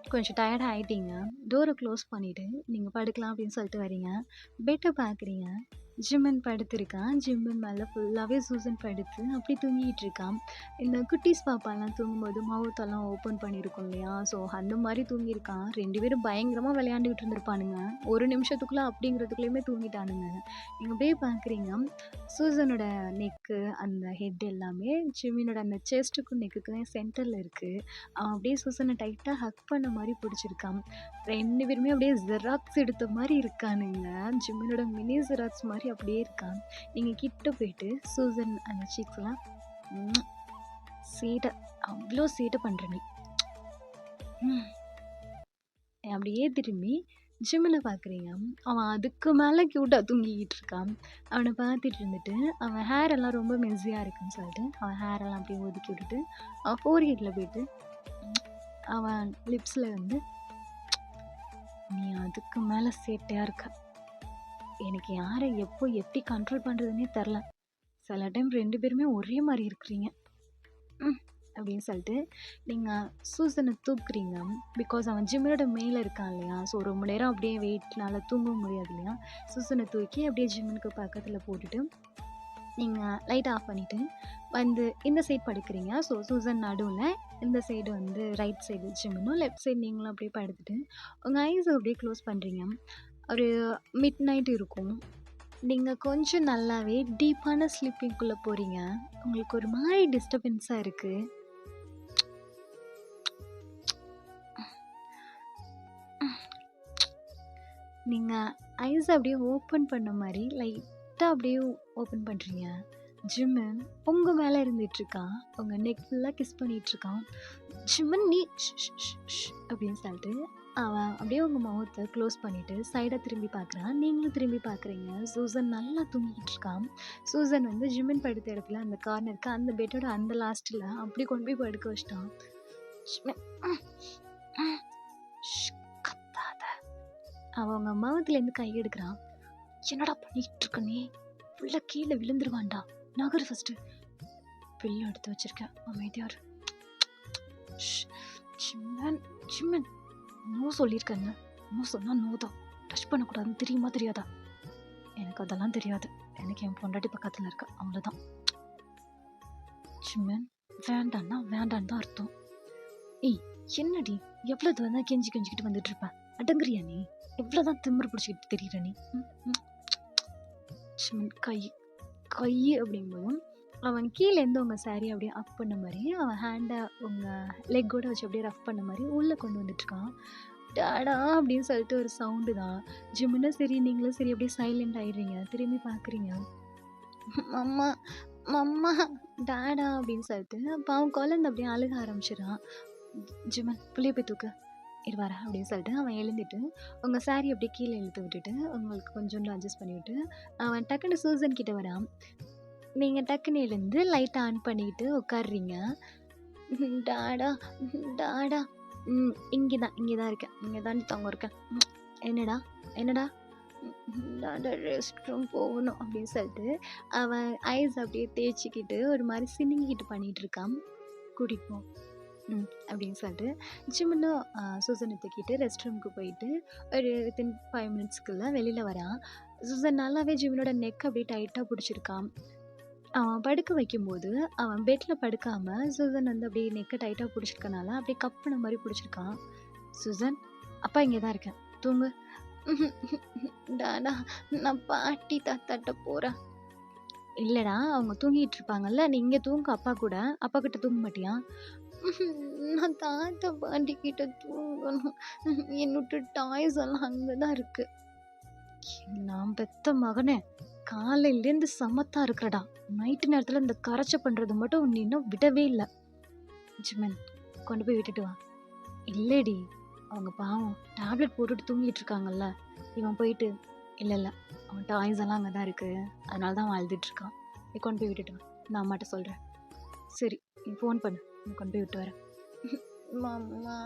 கொஞ்சம் டயர்டாக ஆயிட்டீங்க. டோரை க்ளோஸ் பண்ணிவிட்டு நீங்கள் படுக்கலாம் அப்படின்னு சொல்லிட்டு வரீங்க. பெட்டை பார்க்குறீங்க. ஜிம்மன் படுத்திருக்கான். ஜிம்மன் மேல ஃபுல்லாவே சூசன் படுத்து அப்படி தூங்கிட்டு இருக்கான். இந்த குட்டீஸ் பாப்பாலாம் தூங்கும்போது மவுத்தெல்லாம் ஓப்பன் பண்ணியிருக்கும் இல்லையா? ஸோ அந்த மாரி தூங்கியிருக்கான். 2 பேரும் பயங்கரமா விளையாண்டுக்கிட்டு இருந்திருப்பானுங்க. ஒரு நிமிஷத்துக்குள்ள அப்படிங்கிறதுக்குள்ளயுமே தூங்கிட்டானுங்க. நீங்க அப்படியே பார்க்குறீங்க, சூசனோட நெக்கு, அந்த ஹெட் எல்லாமே ஜிம்மினோட அந்த செஸ்ட்டுக்கும் நெக்குக்கும் சென்டர்ல இருக்கு. அவன் அப்படியே சூசன டைட்டா ஹக் பண்ண மாரி புடிச்சிருக்கான். 2 பேருமே அப்படியே ஜெராக்ஸ் எடுத்த மாரி இருக்கானுங்க. ஜிம்மினோட மினி ஜெராக்ஸ் மாரி அப்படியே இருக்கான். நீங்க கிட்ட போயிட்டு சூசன் அந்த சீக்ஸ்லாம் ம்ம். சேட்டை அவ்ளோ சேட்டை பண்ற நீ. ம். அப்படியே திரும்பி ஜிம்மின பார்க்குறீங்க. அவன் அதுக்கு மேல கியூட்டா தூங்கிக்கிட்டு இருக்கான். அவன பார்த்துட்டு இருந்துட்டு, அவன் ஹேர் எல்லாம் ரொம்ப மெஸ்ஸியா இருக்குன்னு சொல்லிட்டு, அவன் ஹேர் எல்லாம் அப்படியே ஒதுக்கி விட்டுட்டு, அவன் ஃபோர்ஹெட்ல போயிட்டு அவன் லிப்ஸ்ல வந்து, "நீ அதுக்கு மேல சேட்டையா இருக்க. எனக்கு யார எப்போ எப்படி கண்ட்ரோல் பண்றதுன்னே தெரில. சில டைம் 2 பேருமே ஒரே மாரி இருக்கிறீங்க." ம். அப்படின்னு சொல்லிட்டு நீங்க சூசன தூக்குறீங்க. பிகாஸ் அவன் ஜிம்மனோட மேல இருக்கான் இல்லையா? ஸோ ரொம்ப நேரம் அப்படியே வெயிட்னால தூங்கவும் முடியாது இல்லையா? சூசன தூக்கி அப்படியே ஜிம்மனுக்கு பக்கத்துல போட்டுட்டு, நீங்க லைட் ஆஃப் பண்ணிட்டு வந்து இந்த சைட் படுக்கிறீங்க. ஸோ சூசன் நடுவுல, இந்த சைடு வந்து ரைட் சைடு ஜிம்மனும், லெஃப்ட் சைடு நீங்களும் அப்படியே படுத்துட்டு, உங்க ஐஸ அப்படியே க்ளோஸ் பண்றீங்க. ஒரு மிட் நைட் இருக்கும். நீங்க கொஞ்சம் நல்லாவே டீப்பான ஸ்லீப்பிங்குள்ள போறீங்க. உங்களுக்கு ஒரு மாரி டிஸ்டர்பன்ஸா இருக்கு. நீங்க ஐஸ அப்படியே ஓப்பன் பண்ண மாரி லைட்டா அப்படியே ஓப்பன் பண்றீங்க. ஜிம்மன் உங்க மேல இருந்துட்டுருக்கான். உங்க நெக் ஃபுல்லா கிஸ் பண்ணிட்டுருக்கான். "ஜிம்மன் நீ அப்படின்னு சொல்லிட்டு அவன் அப்படியே உங்க மவுத்த க்ளோஸ் பண்ணிட்டு சைடா திரும்பி பார்க்குறான். நீங்களும் திரும்பி பார்க்குறீங்க. சூசன் நல்லா தூங்கிக்கிட்டு இருக்கான். சூசன் வந்து ஜிம்மன் படுத்த இடத்துல அந்த கார்னருக்கு அந்த பெட்டோட அந்த லாஸ்ட்ல அப்படி கொண்டு போய் படுக்க வச்சுட்டான். ஜிம்மன் கத்தாத. அவன் அவங்க மவுத்துலேருந்து கை எடுக்கிறான். "என்னடா பண்ணிட்டு இருக்க நீ? புள்ள கீழே விழுந்துருவான்டா. நகரு ஃபர்ஸ்ட்டு." பில்லு எடுத்து வச்சிருக்கேன். அமைதியா இரு. ஜிம்மன் ஜிம்மன் நோ சொல்லியிருக்கேன்ல. நோ சொன்னா நோ தான். டச் பண்ணக்கூடாதுன்னு தெரியுமா தெரியாதா? எனக்கு அதெல்லாம் தெரியாது. எனக்கு என் பொண்டாட்டி பக்கத்தில் இருக்க, அவ்வளோதான். ஜிம்மன் வேண்டான்னா வேண்டான்னு தான் அர்த்தம். ஏய் என்னடி எவ்வளோ தூரம் தான் கெஞ்சி கெஞ்சிக்கிட்டு வந்துட்டு இருப்பேன்? அடங்குறியா நீ? எவ்வளோதான் திமிரு பிடிச்சிக்கிட்டு தெரியுற நீ? ஜிம்மன் கை கை அப்படிங்கும்போதும் அவன் கீழேருந்து உங்கள் சாரி அப்படியே அப் பண்ண மாதிரி அவன் ஹேண்டை உங்கள் லெக்கோட வச்சு அப்படியே ரஃப் பண்ண மாதிரி உள்ளே கொண்டு வந்துட்டுருக்கான். டாடா அப்படின்னு சொல்லிட்டு ஒரு சவுண்டு தான். ஜிம்முன்னு சரி நீங்களும் சரி அப்படியே சைலண்ட் ஆயிடுறீங்க. திரும்பி பார்க்குறீங்க. மம்மா மம்மா டாடா அப்படின்னு சொல்லிட்டு பாவம் குழந்தை அப்படியே அழுக ஆரம்பிச்சிடான். ஜிம்மன் புள்ளிய போய் தூக்கு இருவாரா அப்படின்னு சொல்லிட்டு அவன் எழுந்துட்டு உங்கள் சாரி அப்படியே கீழே இழுத்து விட்டுட்டு உங்களுக்கு கொஞ்சோண்டு அட்ஜஸ்ட் பண்ணிவிட்டு அவன் டக்குன்னு சூசன் கிட்ட வரான். நீங்கள் டக்குன்னு எழுந்து லைட்டை ஆன் பண்ணிக்கிட்டு உட்காடுறீங்க. டாடா டாடா இங்கே தான் இருக்கேன். இங்கே தான் தங்க இருக்கேன். என்னடா என்னடா டாடா ரெஸ்ட் ரூம் போகணும் அப்படின்னு சொல்லிட்டு அவன் ஐஸ் அப்படியே தேய்ச்சிக்கிட்டு ஒரு மாதிரி சினிங்கிக்கிட்டு பண்ணிகிட்டு இருக்கான். கூட்டிகிட்டு போ அப்படின்னு சொல்லிட்டு ஜிம்முன்னு சூசனை தூக்கிட்டு ரெஸ்ட் ரூமுக்கு போயிட்டு ஒரு வித்தின் 5 மினிட்ஸ்க்குள்ளே வெளியில் வரான். சூசன் நல்லாவே ஜிம்முனோட நெக் அப்படியே டைட்டாக பிடிச்சிருக்கான். அவன் படுக்க வைக்கும்போது அவன் பெட்டில் படுக்காமல் சூசன் வந்து அப்படியே நெக்கை டைட்டாக பிடிச்சிருக்கனால அப்படியே கப்புன மாதிரி பிடிச்சிருக்கான். சூசன் அப்பா இங்கே தான் இருக்கேன் தூங்கு. டாடா நான் பாட்டி தாத்தாட்ட போகிறேன். இல்லைடா அவங்க தூங்கிட்டு இருப்பாங்கல்ல, நீ இங்கே தூங்க அப்பா கூட. அப்பா கிட்ட தூங்க மாட்டியா? நான் தாத்தா பாட்டி கிட்ட தூங்கணும். என்னோட டாய்ஸ் எல்லாம் அங்கே தான் இருக்கு. நான் பெத்த மகனே காலையிலேருந்து சமத்தா இருக்கிறடா. நைட்டு நேரத்தில் இந்த கரைச்ச பண்ணுறது மட்டும் நீ இன்னும் விடவே இல்லை. ஜிம்மன் கொண்டு போய் விட்டுட்டு வா. இல்லைடி அவங்க பாவம் டேப்லெட் போட்டுட்டு தூங்கிட்டு இருக்காங்கல்ல. இவன் போயிட்டு இல்லை அவன் டாய்ஸ் எல்லாம் அங்கே தான் இருக்கு, அதனால தான் அவன் அழுதுட்டு இருக்கான். நீ கொண்டு போய் விட்டுட்டு வா. நான் அம்மாட்ட சொல்கிறேன். சரி நீ ஃபோன் பண்ணு, நான் கொண்டு போய் விட்டு வரேன். மாமா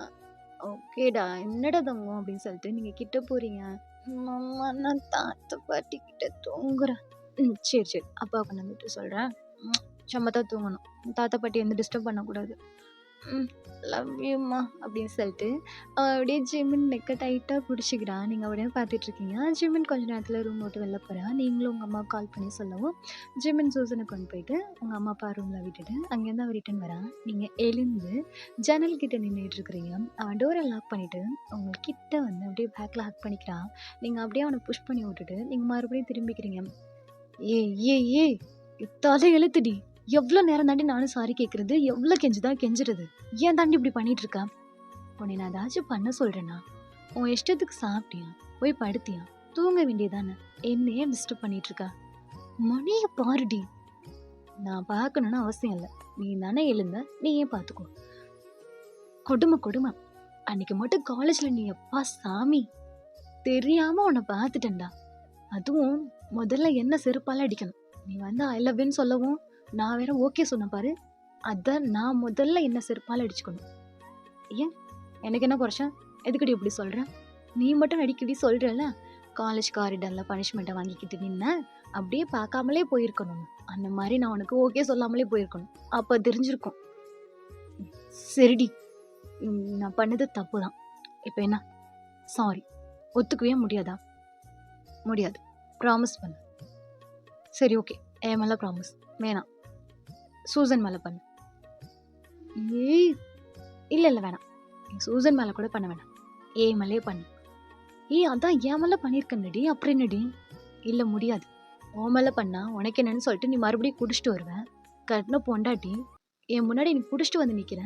ஓகேடா என்னடா தங்கம் அப்படின்னு சொல்லிட்டு நீங்கள் கிட்ட போகிறீங்க. மாமா நான் தாத்தா பாட்டி கிட்ட தூங்குறேன். சரி அப்பாவுக்கு நான் விட்டு சொல்கிறேன். சம்மத்தான் தூங்கணும். தாத்தா பாட்டி எந்த டிஸ்டர்ப் பண்ணக்கூடாது. ம். லவ் யூம்மா அப்படின்னு சொல்லிட்டு, அவன் அப்படியே ஜிமின் நெக்க டைட்டா புடிச்சுக்கிறான். நீங்க அப்படியே பார்த்துட்ருக்கீங்க. ஜிமின் கொஞ்ச நேரத்தில ரூம் விட்டு வெளில போறான். நீங்களும் உங்க அம்மாவுக்கு கால் பண்ணி சொல்லவும், ஜிமின் சூசன கொண்டு போயிட்டு, உங்க அம்மா, அப்பா ரூம்ல விட்டுட்டு, அங்கேருந்து அவன் ரிட்டர்ன் வரான். நீங்க எழுந்து ஜன்னல் கிட்ட நின்னுட்டுருக்கிறீங்க. அவன் டோர லாக் பண்ணிட்டு, உங்க கிட்ட வந்து அப்படியே பேக்ல ஹக் பண்ணிக்கிறான். நீங்க அப்படியே அவன புஷ் பண்ணி விட்டுட்டு, நீங்க மறுபடியும் திரும்பிக்கிறீங்க. ஏய் ஏய் ஏய்! தல எழுத்துடி! எவ்ளோ நேரம் தாண்டி நானும் சாரி கேட்கறது? எவ்ளோ கெஞ்சுறது? ஏன் தாண்டி இப்படி பண்ணிட்டு இருக்க? உன்னை நான் ஏதாச்சும் பண்ண சொல்றேனா? உன் இஷ்டத்துக்கு சாப்பிட்டியா? போய் படுத்தியா? தூங்க வேண்டியதானே? என்னையே டிஸ்டர்ப் பண்ணிட்டு இருக்க? மணிய பாருடி! நான் பார்க்கணும்னு அவசியம் இல்ல. நீ தானே எழுந்த, நீயே பார்த்துக்கோ. கொடும. அன்னைக்கு மட்டும் காலேஜ்ல நீ எப்பா சாமி! தெரியாம உன்ன பார்த்துட்டேன்டா. அதுவும் முதல்ல என்ன செருப்பால அடிக்கணும். நீ வந்து ஐ லவ் யூன்னு சொல்லவும், நான் வேற ஓகே சொன்னேன் பாரு. அதான் நான் முதல்ல என்ன செருப்பால அடிச்சுக்கணும். ஏன்? எனக்கு என்ன குறைச்ச? எதுக்குடி இப்படி சொல்ற? நீ மட்டும் அடிக்கடி சொல்றல்ல, காலேஜ் காரிடார்ல பனிஷ்மெண்ட்ட வாங்கிக்கிட்டு நின்ன, அப்படியே பார்க்காமலே போயிருக்கணும். அந்த மாரி நான் உனக்கு ஓகே சொல்லாமலே போயிருக்கணும். அப்ப தெரிஞ்சிருக்கும். சரிடி, நான் பண்ணது தப்பு தான். இப்ப என்ன? சாரி. ஒத்துக்கவே முடியாதா? முடியாது. ப்ராமிஸ் பண்ணு. சரி ஓகே. என் மேல ப்ராமிஸ். வேணாம். சூசன் மேல பண்ணு. ஏய்! இல்ல வேணாம். சூசன் மேல கூட பண்ண வேணாம். என் மேலயே பண்ணு. ஏய் அதான் என் மேல பண்ணியிருக்கேன்டி. அப்புறம் என்னடி? இல்ல முடியாது. உன் மேல பண்ணா உனக்கு என்னன்னு சொல்லிட்டு நீ மறுபடியும் குடிச்சிட்டு வருவ. கட்டின பொண்டாட்டி என் முன்னாடி நீ குடிச்சிட்டு வந்து நிக்கிற.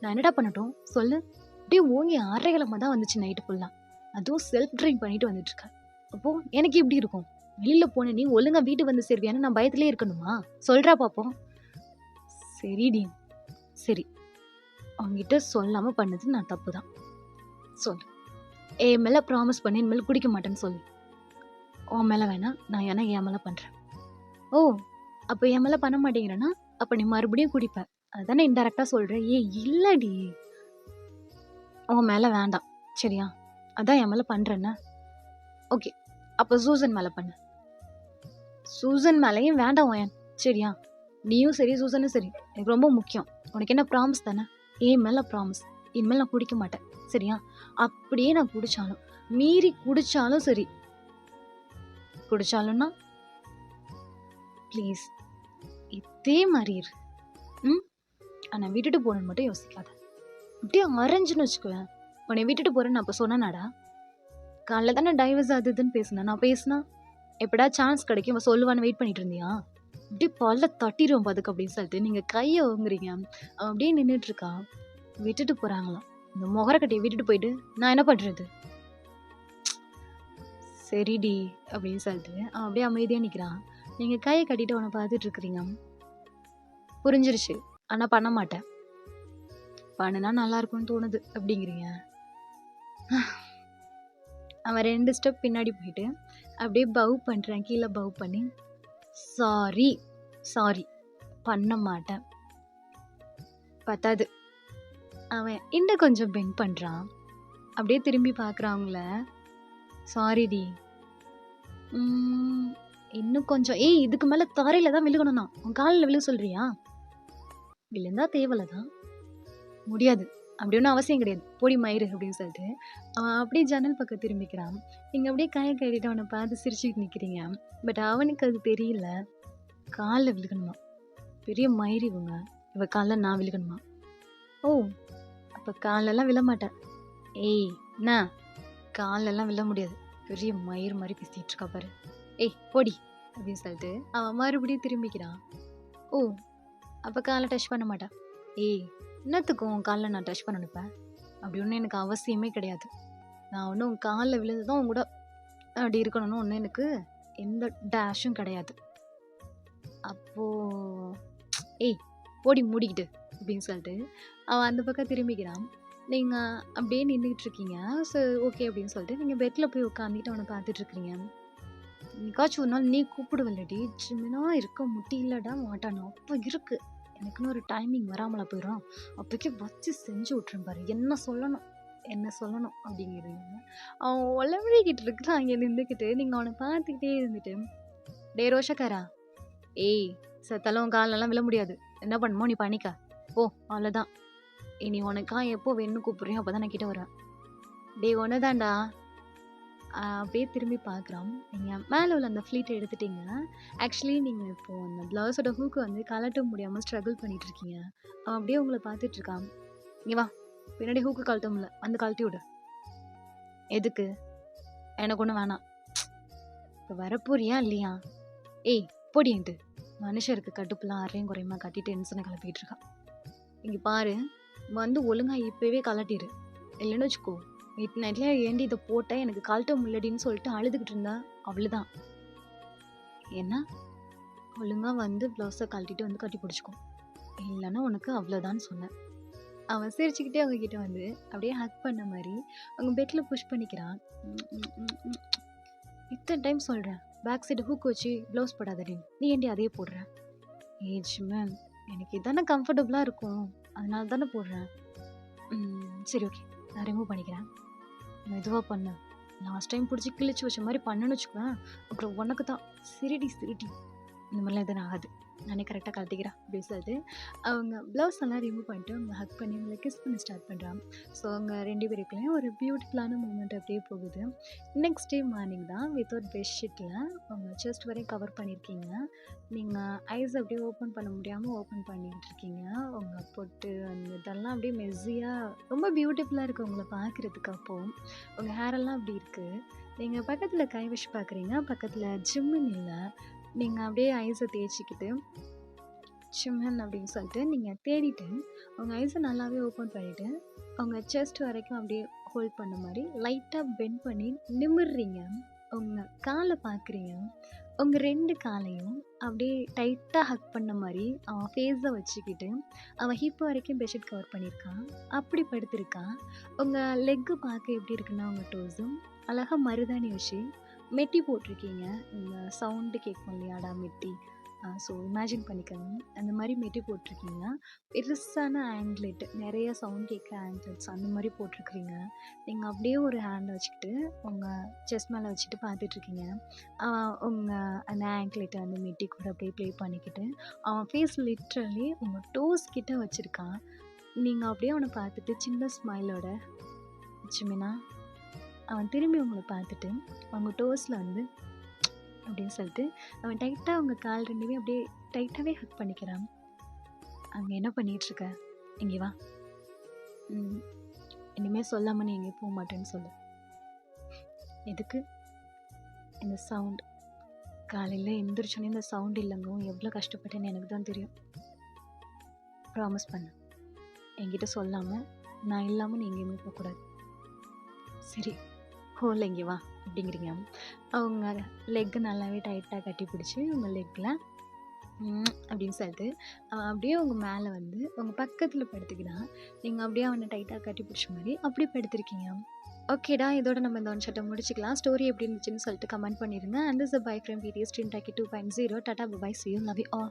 நான் என்னடா பண்ணட்டும்? சொல்லு. அப்படியே ஓங்கி அரைகளமா தான் வந்துச்சு நைட்டு ஃபுல்லா. அதுவும் செல்ஃப் ட்ரைன் பண்ணிட்டு வந்துட்டு இருக்க. அப்போ எனக்கு எப்படி இருக்கும்? வெளியில போன நீ ஒழுங்கா வீட்டுக்கு வந்து சேருவியான்னு நான் பயத்திலே இருக்கணுமா? சொல்றா பாப்போம். சரிடி. சரி. அவன்கிட்ட சொல்லாம பண்ணது நான் தப்பு தான். சொல்லு. என் மேல ப்ராமிஸ் பண்ணி இனிமேல் குடிக்க மாட்டேன்னு சொல்லு. உன் மேல வேணாம். நான் ஏன்னா என் மேல பண்றேன். ஓ! அப்ப என் மேல பண்ண மாட்டேங்கிறன்னா, அப்ப நீ மறுபடியும் குடிப்ப. அதானே இன்டைரக்ட்டா சொல்ற. ஏய் இல்லடி. உன் மேல வேண்டாம். சரியா? அதான் என் மேல பண்றேன்ன. ஓகே. அப்ப சூசன் மேல பண்ணு. சூசன் மேலயும் வேண்டாம் ஒயன். சரியா? நீயும் சரி, சூசனும் சரி. எனக்கு ரொம்ப முக்கியம். உனக்கு என்ன ப்ராமிஸ் தானே? என் மேல ப்ராமிஸ். இனிமேல் நான் குடிக்க மாட்டேன். சரியா? அப்படியே நான் குடிச்சாலும், மீறி குடிச்சாலும் சரி. குடிச்சாலும்னா ப்ளீஸ் இதே மாரி இரு. ம்? ஆனா விட்டுட்டு போணும்னு மட்டும் யோசிக்காத. அப்படியே அரைஞ்சுன்னு வச்சுக்குவேன். உன்னை விட்டுட்டு போறேன்னு நான் அப்ப சொன்னேனாடா? காலைல தானே டைவர்ஸ் அது இதுன்னு பேசுனேன். நான் பேசுனா, எப்படா சான்ஸ் கிடைக்கும் இவ சொல்லுவான்னு வெயிட் பண்ணிட்டு இருந்தியா? அப்படியே பல்ல தட்டிருவேன் பாத்துக்க அப்படின்னு சொல்லிட்டு நீங்க கைய ஓங்குறீங்க. அவன் அப்படியே நின்னுட்டு இருக்கான். விட்டுட்டு போறாங்களாம். இந்த மொகரக்கட்டைய விட்டுட்டு போயிட்டு நான் என்ன பண்றது? சரிடி அப்படின்னு சொல்லிட்டு அவன் அப்படியே அமைதியா நிக்கிறான். நீங்க கைய கட்டிட்டு அவன பார்த்துட்டு இருக்கிறீங்க. புரிஞ்சிருச்சு. ஆனா பண்ண மாட்டேன். பண்ணுனா நல்லா இருக்கும்னு தோணுது அப்படிங்கிறீங்க. அவன் 2 ஸ்டெப் பின்னாடி போயிட்டு, அப்படியே பவ் பண்றான். கீழ பவ் பண்ணி, சாரி, சாரி பண்ண மாட்டேன். பத்தாது. அவன் இன்னும் கொஞ்சம் பெண்ட் பண்றான். அப்படியே திரும்பி பார்க்குறான் அவங்கள. சாரிடி. இன்னும் கொஞ்சம். ஏய் இதுக்கு மேல தரையில தான் விழுகணும் நான். உன் கால்ல விழுக சொல்றியா? விழுந்தா தேவல தான். முடியாது. அப்படி ஒண்ணும் அவசியம் கிடையாது. போடி மயிரு அப்படின்னு சொல்லிட்டு, அவன் அப்படியே ஜன்னல் பக்கம் திரும்பிக்கிறான். நீங்க அப்படியே கைய கட்டிட்டு அவன பார்த்து சிரிச்சுக்கிட்டு நிக்கிறீங்க. பட் அவனுக்கு அது தெரியல. கால்ல விழுகணுமா? பெரிய மயிரு இவங்க. இவ கால்ல நான் விழுகணுமா? ஓ! அப்ப கால்லலாம் விழமாட்டேன். ஏய் என்ன? கால்லலாம் விழ முடியாது. பெரிய மயிர் மாரி பேசிட்டு இருக்கா பாரு. ஏய் போடி அப்படின்னு சொல்லிட்டு அவன் மறுபடியும் திரும்பிக்கிறான். ஓ! அப்ப கால டச் பண்ண மாட்டா. ஏய் என்னத்துக்கு உன் கால்ல நான் டச் பண்ணணும் இப்ப? அப்படி ஒண்ணும் எனக்கு அவசியமே கிடையாது. நான் ஒண்ணும் உன் கால்ல விழுந்து தான் உன் கூட அப்படி இருக்கணும்னு ஒண்ணும் எனக்கு எந்த டேஷும் கிடையாது. அப்போ ஏய் போடி மூடிக்கிட்டு அப்படின்னு சொல்லிட்டு அவன் அந்த பக்கம் திரும்பிக்கிறான். நீங்க அப்படியே நின்றுட்டு இருக்கீங்க. ஓகே அப்படின்னு சொல்லிட்டு நீங்க பெட்ல போய் உட்காந்துட்டு அவனை பார்த்துட்டு இருக்கீங்க. என்னைக்காச்சும் ஒரு நாள் நீ கூப்பிடுவல்லடி, ஜிமினா இருக்க முடியலடா மாட்டானோ அப்போ இருக்கு. எனக்குன்னு ஒரு டைமிங் வராமலா போயிடும். அப்போக்கே வச்சு செஞ்சு விட்டுறேன் பாரு. என்ன சொல்லணும் அப்படிங்கிறீங்க. அவன் உளவிக்கிட்டு இருக்கிறான் அங்கே நின்றுக்கிட்டு. நீங்க அவனை பார்த்துக்கிட்டே இருந்துட்டு, டே ரோஷக்காரா, ஏய் செத்தாலும் உன் காலெல்லாம் விழ முடியாது. என்ன பண்ணுமோ நீ பண்ணிக்க. ஓ அவ்வளோதான். இனி உனக்கா எப்போ வேணும்னு கூப்பிடுறியோ அப்போ தான் நான் கிட்ட வருவேன். டேய் ஒன்று தான்டா. அப்படியே திரும்பி பார்க்குறான். நீங்கள் மேலே உள்ள அந்த ஃப்ளீட்டை எடுத்துட்டீங்க. ஆக்சுவலி நீங்கள் இப்போது அந்த ப்ளவுஸோட ஹூக்கு வந்து கழட்ட முடியாமல் ஸ்ட்ரகிள் பண்ணிட்டு இருக்கீங்க. அவன் அப்படியே உங்களை பார்த்துட்டு இருக்கான். இங்கே வா, பின்னாடி ஹூக்கு கழட்ட முடியல, வந்து கழட்டி விடு. எதுக்கு? எனக்கு ஒன்றும் வேணாம். இப்போ வரப்போறியா இல்லையா? ஏய் பொடின்ட்டு மனுஷருக்கு கடுப்புலாம் அரையும் குறையுமா கட்டி டென்ஷனை கிளப்பிட்டு இருக்கான். இங்கே பாரு, வந்து ஒழுங்காக இப்போவே கழட்டிடு, இல்லைன்னு வச்சுக்கோ மிட் நைட்டில் ஏண்டி இதை போட்டால் எனக்கு கழட்ட முடியலடின்னு சொல்லிட்டு அழுதுகிட்டு இருந்தா அவ்வளோதான். ஏன்னா ஒழுங்காக வந்து ப்ளவுஸை கழட்டிட்டு வந்து கட்டி பிடிச்சிக்கோ, இல்லைன்னா உனக்கு அவ்வளோதான்னு சொன்னேன். அவன் சிரிச்சுக்கிட்டே அவங்ககிட்ட வந்து அப்படியே ஹக் பண்ண மாதிரி அவங்க பெட்டில் புஷ் பண்ணிக்கிறான். இத்தனை டைம் சொல்கிறேன் பேக் சைடு ஹூக் வச்சு ப்ளவுஸ் போடாதடின்னு, நீ ஏண்டி அதையே போடுற? ஏஜ் மேம், எனக்கு இதானே கம்ஃபர்டபுளாக இருக்கும், அதனால தானே போடுறேன். சரி ஓகே, நான் ரிமூவ் பண்ணிக்கிறேன். மெதுவாக பண்ண, லாஸ்ட் டைம் பிடிச்சி கிழிச்சு வச்ச மாதிரி பண்ணணும்னு வச்சுக்குவேன், அப்புறம் உனக்கு தான் சிரிடி இந்த மாதிரிலாம் எதுவும் ஆகாது, நானே கரெக்டாக கழட்டிக்கிறேன் அப்படின்னு சொல்லிட்டு அவங்க ப்ளவுஸ் எல்லாம் ரிமூவ் பண்ணிட்டு அவங்க ஹக் பண்ணி அவங்களை கிஸ் பண்ணி ஸ்டார்ட் பண்ணுறாங்க. ஸோ அவங்க 2 பேருக்குள்ளேயும் ஒரு பியூட்டிஃபுல்லான மூமெண்ட் அப்படியே போகுது. நெக்ஸ்ட் டே மார்னிங் தான் வித்தவுட் பெட்ஷீட்டில் அவங்க செஸ்ட் வரையும் கவர் பண்ணியிருக்கீங்க. நீங்கள் ஐஸ் அப்படியே ஓப்பன் பண்ண முடியாமல் ஓப்பன் பண்ணிக்கிட்டு இருக்கீங்க. அவங்க பொட்டு அந்த இதெல்லாம் அப்படியே மெஸ்ஸியாக ரொம்ப பியூட்டிஃபுல்லாக இருக்குது உங்களை பார்க்குறதுக்கு. அப்போது உங்கள் ஹேரெல்லாம் அப்படி இருக்குது. நீங்கள் பக்கத்தில் கை வச்சு பார்க்குறீங்க, பக்கத்தில் ஜிம்முன்னு இல்லை. நீங்கள் அப்படியே ஐஸை தேய்ச்சிக்கிட்டு சிம்மன் அப்படின்னு சொல்லிட்டு நீங்கள் தேடிட்டு அவங்க ஐஸை நல்லாவே ஓப்பன் பண்ணிவிட்டு அவங்க செஸ்ட் வரைக்கும் அப்படியே ஹோல்ட் பண்ண மாதிரி லைட்டாக பெண்ட் பண்ணி நிமிர்றீங்க. உங்கள் காலை பார்க்குறீங்க. உங்கள் 2 காலையும் அப்படியே டைட்டாக ஹக் பண்ண மாதிரி அவன் ஃபேஸை வச்சுக்கிட்டு அவன் ஹிப் வரைக்கும் பெட்ஷீட் கவர் பண்ணியிருக்கான். அப்படி படுத்திருக்கான். உங்கள் லெக்கு பார்க்க எப்படி இருக்குன்னா உங்கள் டோஸும் அழகாக மருதாணி வச்சு மெட்டி போட்டிருக்கீங்க. இந்த சவுண்டு கேட்கும் இல்லையாடா மெட்டி, ஸோ இமேஜின் பண்ணிக்கோங்க. அந்த மாதிரி மெட்டி போட்டிருக்கீங்க. பெருசான ஆங்க்லெட், நிறைய சவுண்ட் கேட்குற ஆங்க்லெட்ஸ் அந்த மாதிரி போட்டிருக்கிறீங்க. நீங்கள் அப்படியே ஒரு ஹேண்டை வச்சுக்கிட்டு உங்கள் செஸ்ட் மேலே வச்சுட்டு பார்த்துட்ருக்கீங்க. உங்கள் அந்த ஆங்க்லெட்டை அந்த மெட்டி கூட அப்படியே ப்ளே பண்ணிக்கிட்டு அவன் ஃபேஸ் லிட்ரலி உங்கள் டோஸ் கிட்ட வச்சுருக்கான். நீங்கள் அப்படியே அவனை பார்த்துட்டு சின்ன ஸ்மைலோட வச்சுமினா அவன் திரும்பி உங்களை பார்த்துட்டு அவங்க டோஸில் வந்து அப்படின்னு சொல்லிட்டு அவன் டைட்டாக அவங்க கால் 2 அப்படியே டைட்டாகவே ஹக் பண்ணிக்கிறான். அங்கே என்ன பண்ணிகிட்ருக்க? இங்கே வா, இனிமேல் சொல்லாமல் நீ எங்கேயும் போக மாட்டேன்னு சொல்லு. எதுக்கு? இந்த சவுண்ட் காலையில் எந்திரிச்சோன்னே இந்த சவுண்ட் இல்லைங்க, எவ்வளோ கஷ்டப்பட்டேன்னு எனக்கு தான் தெரியும். ப்ராமிஸ் பண்ண, என்கிட்ட சொல்லாமல் நான் இல்லாமல் நீ எங்கேயுமே போகக்கூடாது. சரி ஹோல் இங்கே வா அப்படிங்கிறீங்க. அவங்க லெக்கு நல்லாவே டைட்டாக கட்டி பிடிச்சி உங்கள் லெக்கில் அப்படின்னு சொல்லிட்டு அவன் அப்படியே உங்கள் மேலே வந்து உங்கள் பக்கத்தில் படுத்துக்கினா நீங்கள் அப்படியே அவனை டைட்டாக கட்டி பிடிச்ச மாதிரி அப்படி படுத்திருக்கீங்க. ஓகேடா, இதோட நம்ம இந்த ஒன் ஷாட்டை முடிச்சிக்கலாம். ஸ்டோரி எப்படி இருந்துச்சுன்னு சொல்லிட்டு கமெண்ட் பண்ணிடுங்க. And this bye from PTS Dream Taki 2.0. டாடா bye, see you, love you all.